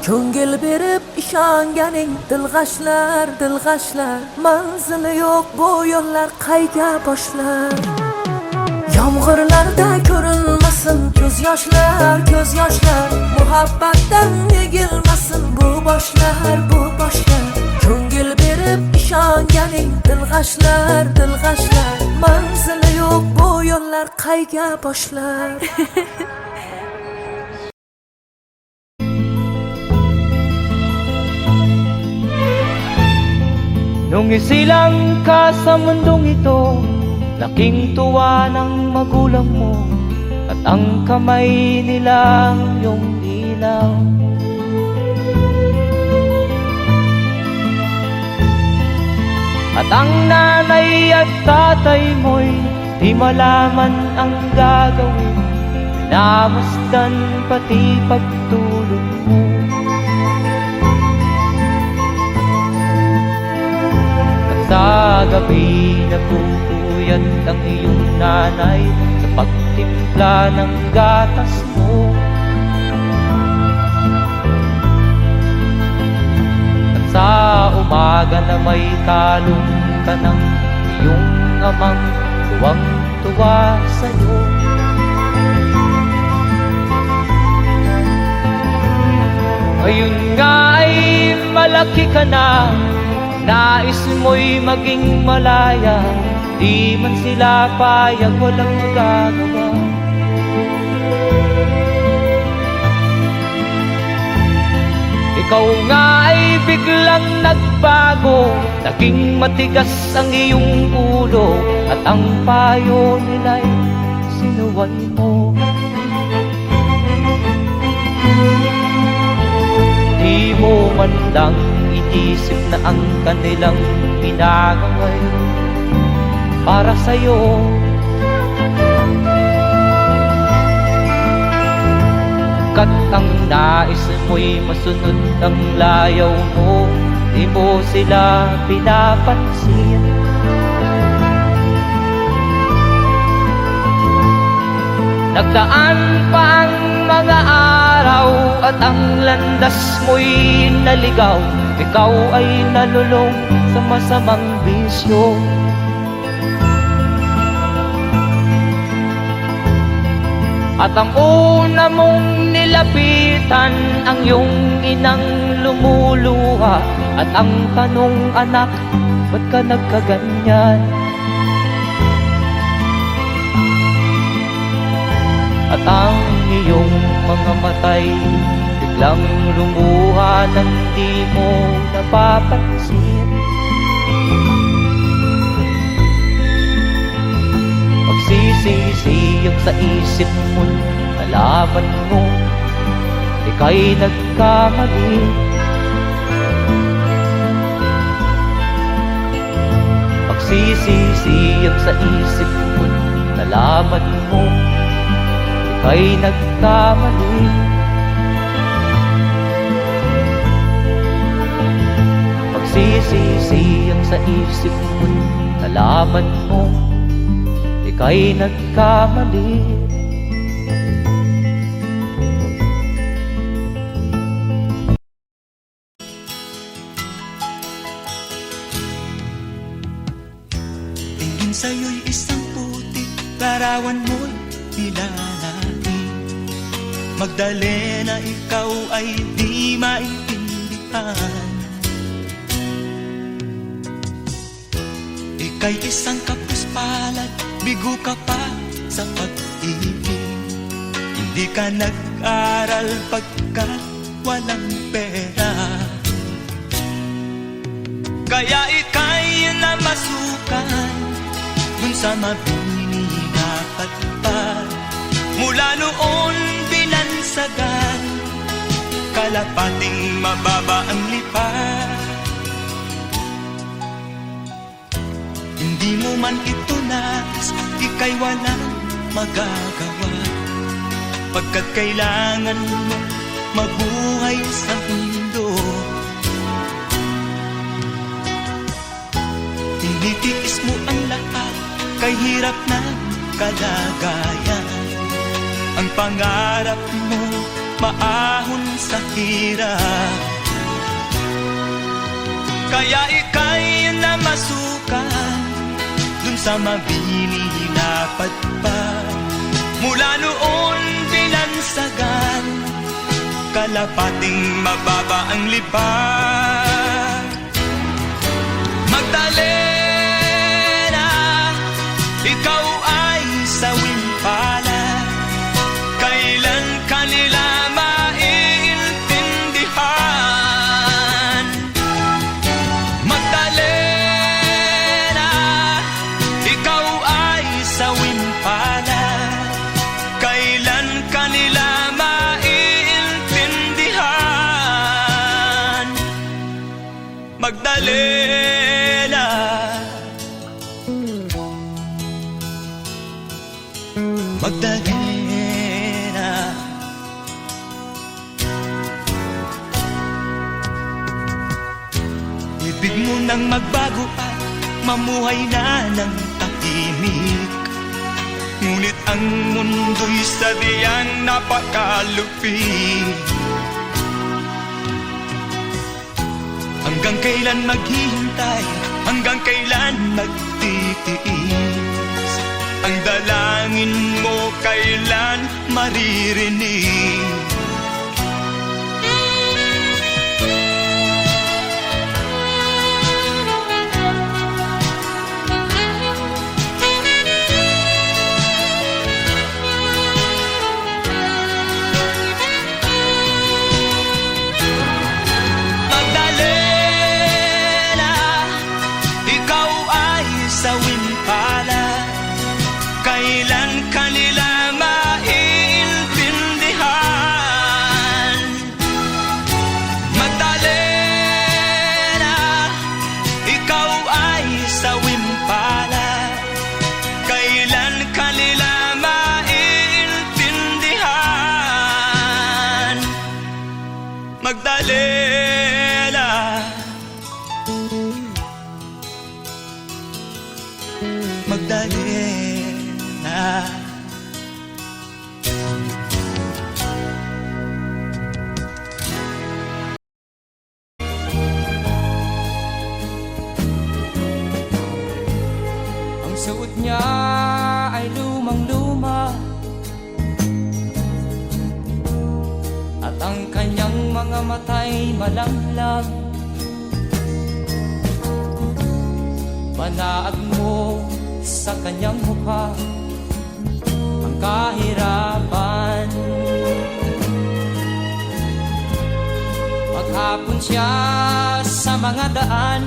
Ko'ngil berib ishonganing dilg'ashlar, dilg'ashlar. Manzili yo'q bu yo'llar qayga boshlar? Yomg'irlarda ko'rinmasin, ko'z yoshlar, ko'z yoshlar. Muhabbatdan yegilmasin bu boshlar, bu boshlar. Ko'ngil berib ishonganing dilg'ashlar, dilg'ashlar. Manzili yo'q bu yo'llar qayga boshlar? Nung isilang ka sa mundong ito, laking tuwa ng magulang mo, at ang kamay nila iyong ilaw. At ang nanay at tatay mo'y di malaman ang gagawin, namasdan pati pagtulog mo. Sa gabi napupuyat ang iyong nanay sa pagtimpla ng gatas mo. At sa umaga na may kalong ka ng iyong amang tuwang-tuwa sa'yo. Ngayon nga ay malaki ka na, nais mo'y maging malaya, di man sila payag, walang magagawa. Ikaw nga ay biglang nagbago, naging matigas ang iyong ulo, at ang payo nila'y sinuway mo. Di mo man lang inisip na ang kanilang pinagangay para sa'yo. Kat ang nais mo'y masunod ang layaw mo, di mo sila pinapansin. Nagdaan pa ang mga araw at ang landas mo'y naligaw, ikaw ay nalulong sa masamang bisyo. At ang una mong nilapitan ang iyong inang lumuluha, at ang tanong, anak, ba't ka nagkaganyan? At ang iyong mga matay biglang lumuha nang di mo napapansin. Magsisisiyag sa isip mo, nalaman mo ika'y nagkamali. Magsisisiyag sa isip mo, nalaman mo ika'y nagkamali. Magsisisiyag sa isip mo, nalaman mo ika'y nagkamali. Tingin sa'yo'y isang putik, larawan mo'y nilalaki. Magdalena, ikaw ay di maintindihan. Ika'y isang kapuspalad, bigo ka pa sa pag-ibig. Hindi ka nag-aral pagkat walang pera, kaya ika'y namasukan dun sa mabinidapat pa. Mula noon binansagan, kalapating mababa ang lipat. Hindi mo man ito nais, ika'y walang magagawa. pagkat kailangan mo mabuhay sa mundo. Tinitiis mo ang lahat, kay hirap na kalagayan. Ang pangarap mo maahon sa hirap, kaya ika'y namasukan dun sa mabini na padpad. Mula noon binansagan, kalapating mababa ang lipad. Magdalena, ikaw ay sawing palad, kailan kanila maiintindihan. Magdalena, ikaw ay sawing palad, kailan kanila maiintindihan. Magdalena, Magdalena. Ibig mo nang magbago at mamuhay na ng tahimik, ngunit ang mundo'y sadyang napakalupit. Hanggang kailan maghihintay, hanggang kailan magtitiis, ang dalangin mo kailan maririnig. Magdalena, ikaw ay sawing palad, kailan kanila maiintindihan. Magdalena, ikaw ay sawing palad, kailan kanila maiintindihan. Magdalena, Magdalena. Ang suot niya ay lumang-luma, at ang kanyang mga mata'y malamlam. Manaag mo sa kanyang mukha ang kahirapan. Maghapon siya sa mga daan,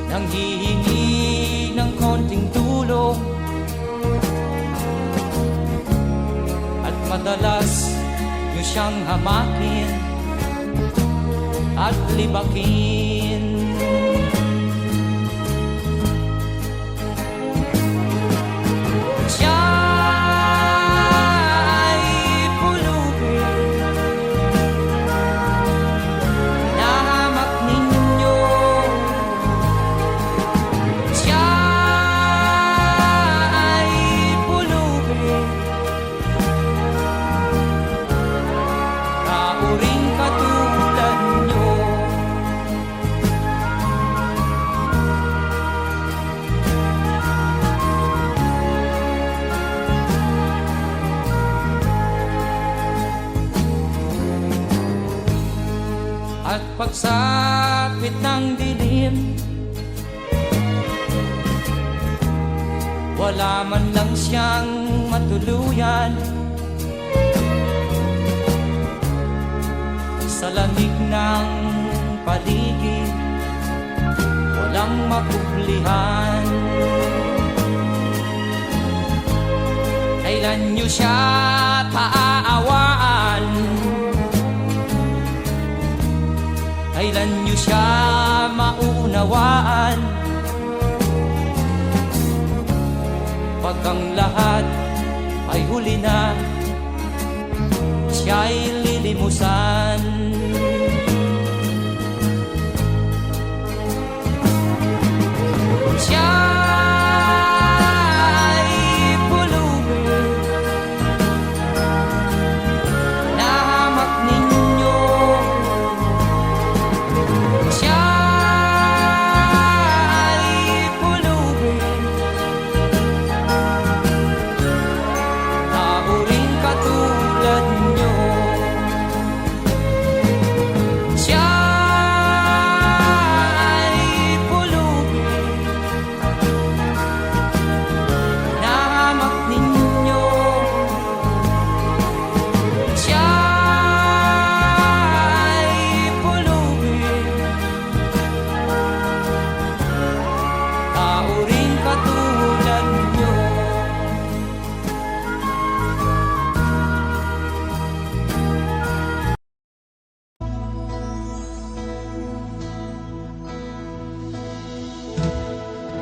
nanghihingi ng konting tulong, at madalas niyo siyang hamakin at libakin. Siya ay pulubin, nahamak ninyo. Siya ay pulubin, kauring katulad nyo. At pagsapit ng dilim, wala man lang siyang matuluyan. Sa lamig ng paligid, walang mapublihan. Kailan niyo siya paaawaan? Kailan niyo siya maunawaan? kapag ang lahat ay huli na, siya'y lilimusan. Siya'y pulubin na hamak ninyo. Siya'y pulubin na uring katulad nyo. Siya'y pulubin na hamak ninyo. Siya'y pulubin na uring katulad nyo.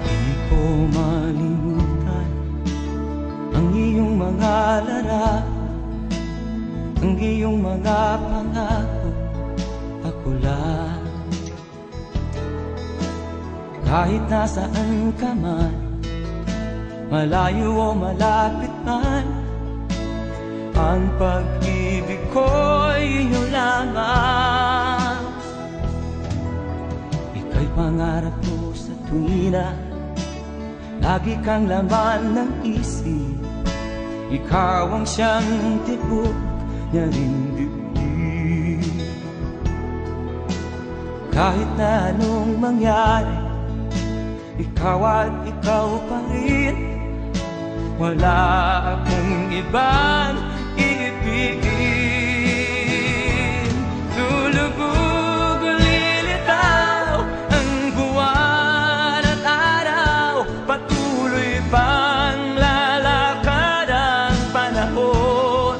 Di ko malimutan ang iyong mga larawan, ang iyong mga pangako, ako lang. Kahit nasaan ka man, malayo o malapit man, ang pag-ibig ko'y iyo lamang. Ika'y pangarap ko sa tuwina, lagi kang laman ng isip. Ikaw ang siyang tibok niya ring dibdib. Kahit na anong mangyari, ikaw at ikaw pa rin. Wala akong ibang iibigin. Lulubog o lilitaw ang buwan at araw, patuloy pang lalakad ang panahon.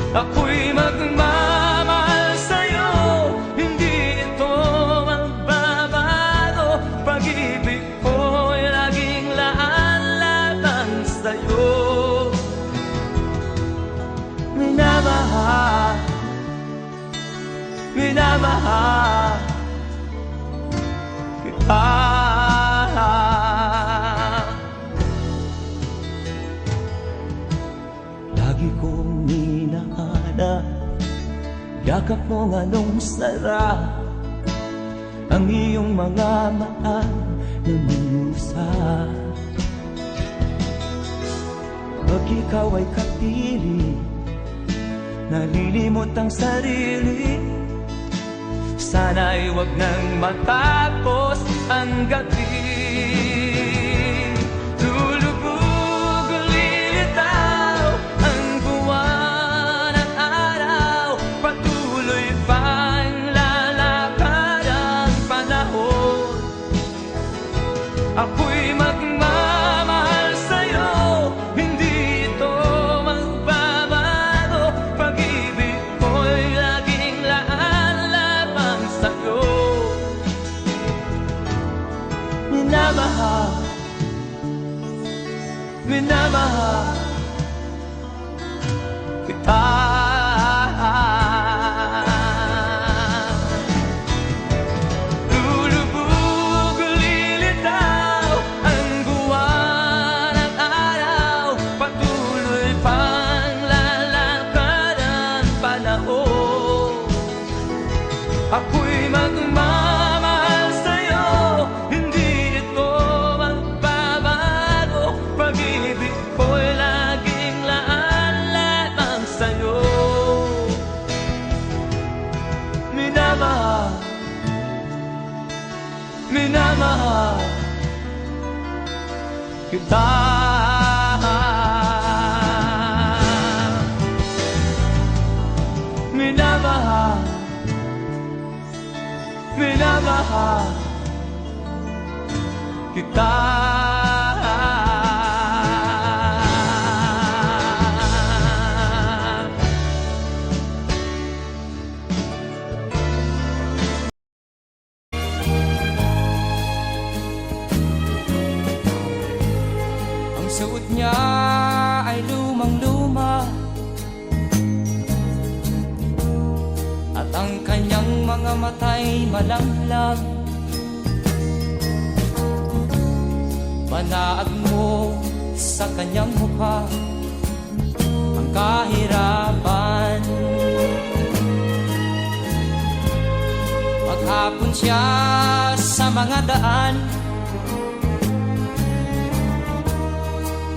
Ako'y magmamahal sa'yo, hindi ito magbabago. Pag-ibig ko'y laging laan lamang sa'yo. Minamahal, minamahal kita. Lagi kong minahana, yakap mong anong sarap, ang iyong mga mata na minusa. Pag ikaw ay kapili, nalilimot ang sarili. Sana'y wag nang matapos ang gabi. Lulubog o lilitaw ang buwan at araw, patuloy pang lalakad ang panahon. Ako'y magmamahal sa'yo, hindi ito magbabago. Pag-ibig ko'y laging laan lamang sa'yo. Minamahal, minamahal kita. Lulubog o lilitaw ang buwan at araw, patuloy pang lalakad ang panahon. Ako'y magmamahal sa'yo, hindi ito magbabago. Pag-ibig ko'y laging laan lamang sa'yo. Minamahal, minamahal kita. Minamahal, minamahal kita. suot niya ay lumang-luma, at ang kanyang mga mata'y malamlam. Manaag mo sa kanyang mukha ang kahirapan. Maghapon siya sa mga daan,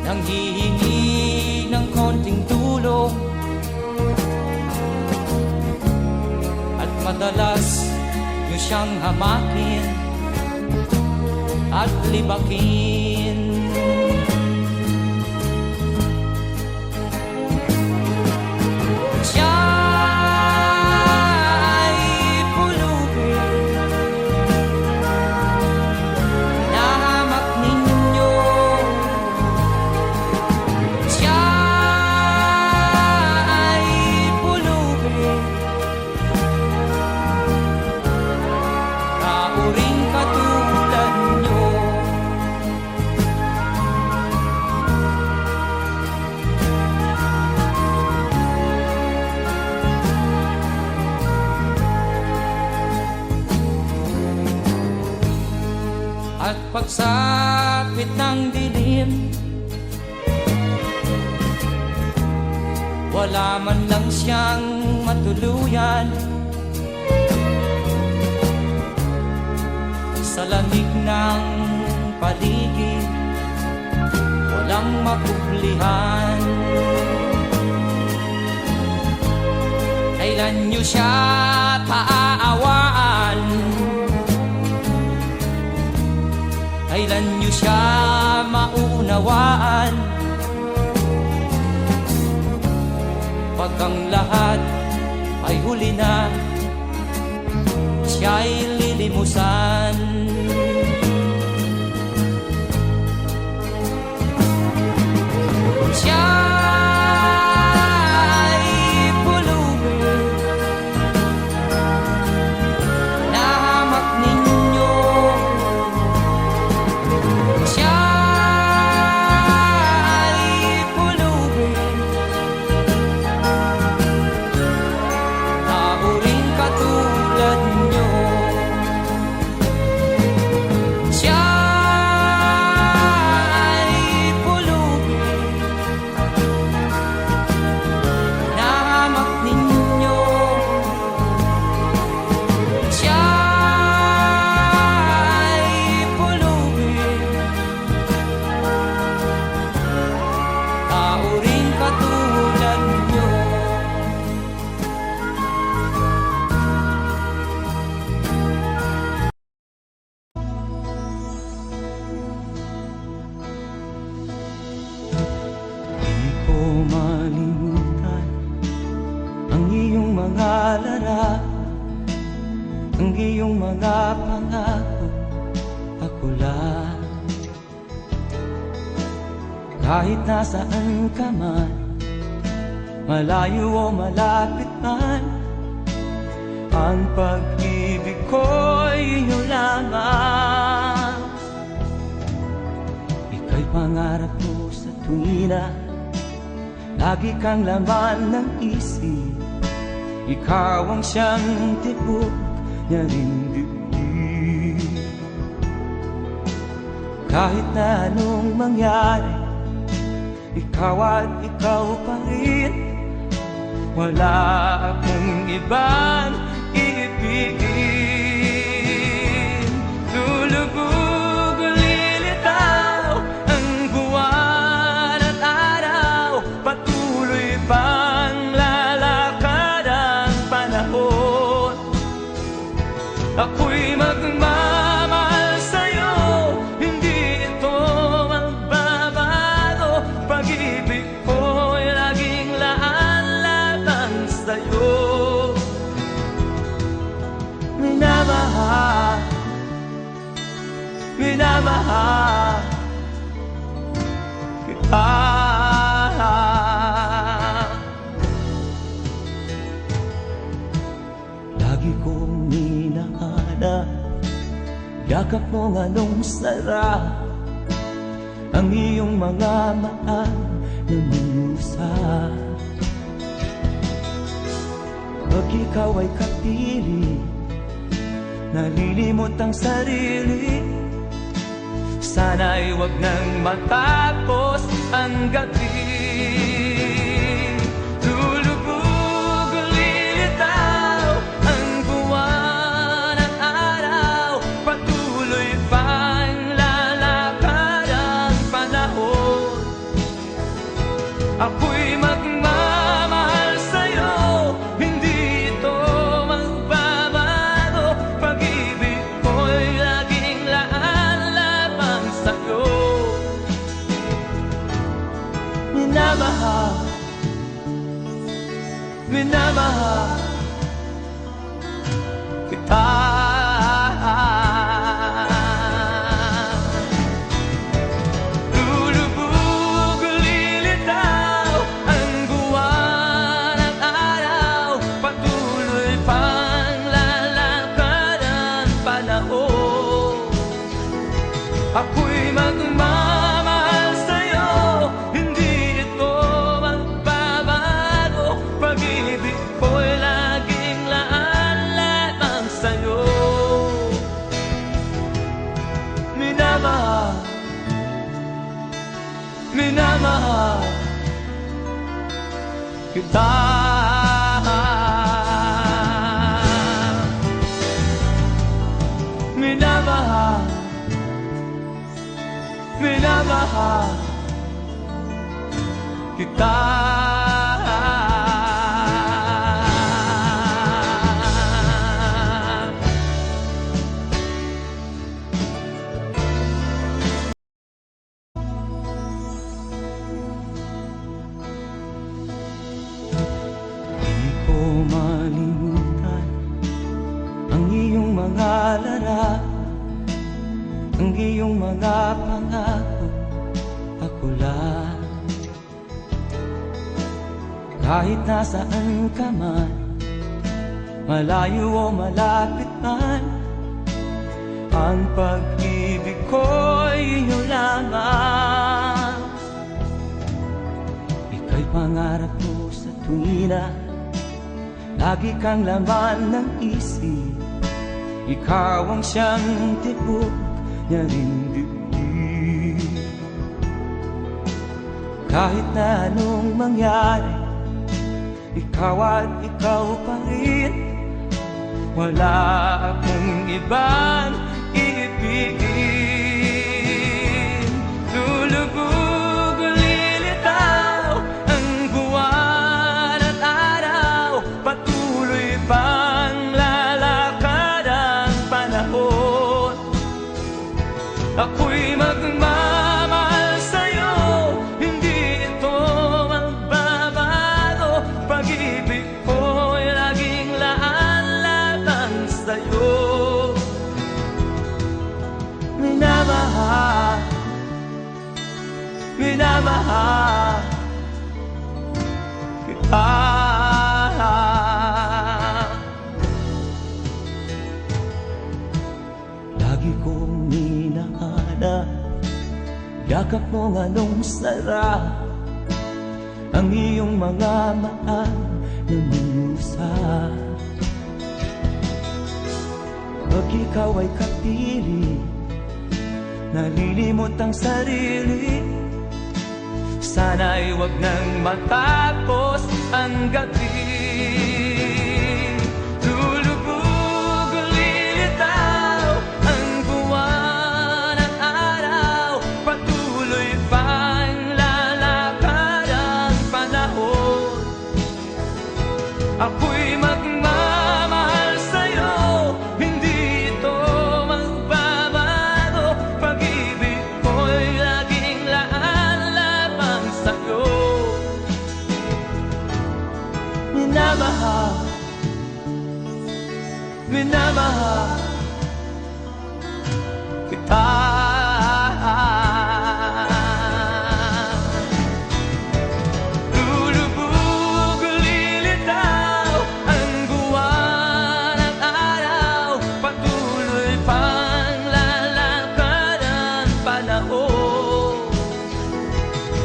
nanghihingi ng konting tulong, at madalas niyo siyang hamakin at libakin. Siya'y pulubin, nahamak ninyo. Siya'y pulubin, kauring katulad nyo. At pagsapit ng dilim, wala man lang siyang matuluyan. Sa lamig ng paligid, walang mapublihan. Kailan niyo siya paaawaan? Kailan niyo siya maunawaan? Pag ang lahat ay huli na, siya'y lilimusan. Siya'y pulubin, nahamak ninyo. Siya'y pulubin, nauring katulad nyo. Siya'y pulubin, nahamak ninyo. Siya'y pulubin, kauring katulad nyo. Di ko malimutan ang iyong mga larawan, ang iyong mga pangako, ako lang. Kahit nasaan ka man, malayo o malapit man, ang pag-ibig ko'y iyo lamang. Ika'y pangarap ko sa tuwina, lagi kang laman ng isip. Ikaw ang siyang tibok niya ring dibdib. Kahit na anong mangyari, ikaw at ikaw pa rin. Wala akong ibang iibigin. Lulubog o lilitaw ang buwan at araw, patuloy pang lalakad ang panahon. Ako'y magmamahal sa'yo, hindi ito magbabago. Pag-ibig ko'y laging laan lamang sa'yo. Minamahal, minamahal kita. Lagi kong minahana yakap mong anong sarap, ang iyong mga maan na musa. Pag ikaw ay kapili, nalilimot ang sarili, sana'y wag nang matapos ang gabi. Lulubog, lilitaw ang buwan at araw, patuloy pang lalakad ang panahon. Ako'y magmamahal sa'yo, hindi ito magbabago. Pag-ibig ko'y laging laan lamang sa'yo. Minamahal, minamahal kita. Lulubog, lilitaw ang buwan at araw, patuloy pang lalakad ang panahon. Ako'y magmamahal sa'yo, hindi ito magbabago. Pag-ibig ko'y laging laan lamang sa'yo. Minamahal, minamahal kita. Minamahal, minamahal kita. Di ko malimutan ang iyong mga larawan, ang iyong mga pangako, ako lang. Kahit nasaan ka man, malayo o malapit man, ang pag-ibig ko'y iyo lamang. Ika'y pangarap ko sa tuwina, lagi kang laman ng isip. Ikaw ang siyang tibok niya rin dibdib. Kahit na anong mangyari, ikaw at ikaw pa rin. Wala akong ibang iibigin. Lulubog, lilitaw ang buwan at araw, patuloy pang lalakad ang panahon. Ako'y magmamahal sa'yo, hindi ito magbabago. Pag-ibig ko'y laging laan lamang sa'yo. Minamahal, minamahal kita. Lagi kong minahal, yakap mo nga nung sarap, ang iyong mga maan na musa. Pag ikaw ay kapili, nalilimot ang sarili, sana'y wag nang matapos ang gabi. Lulubog, lilitaw ang buwan at araw, patuloy pang lalakad ang panahon. Ako'y magmamahal sa'yo, hindi ito magbabago. Pag-ibig ko'y laging laan lamang sa'yo. Minamahal,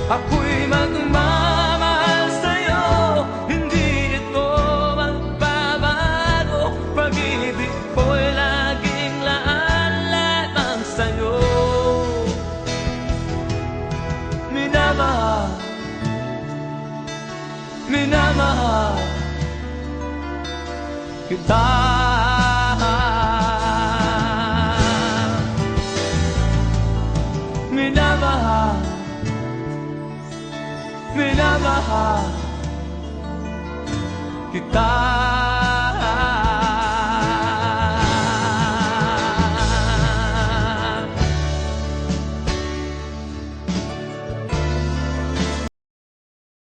Ako'y magmamahal sa'yo, hindi ito magbabago. Pag-ibig ko'y laging laan lamang sa'yo. Minamahal, minamahal kita. Minamahal, minamahal kita.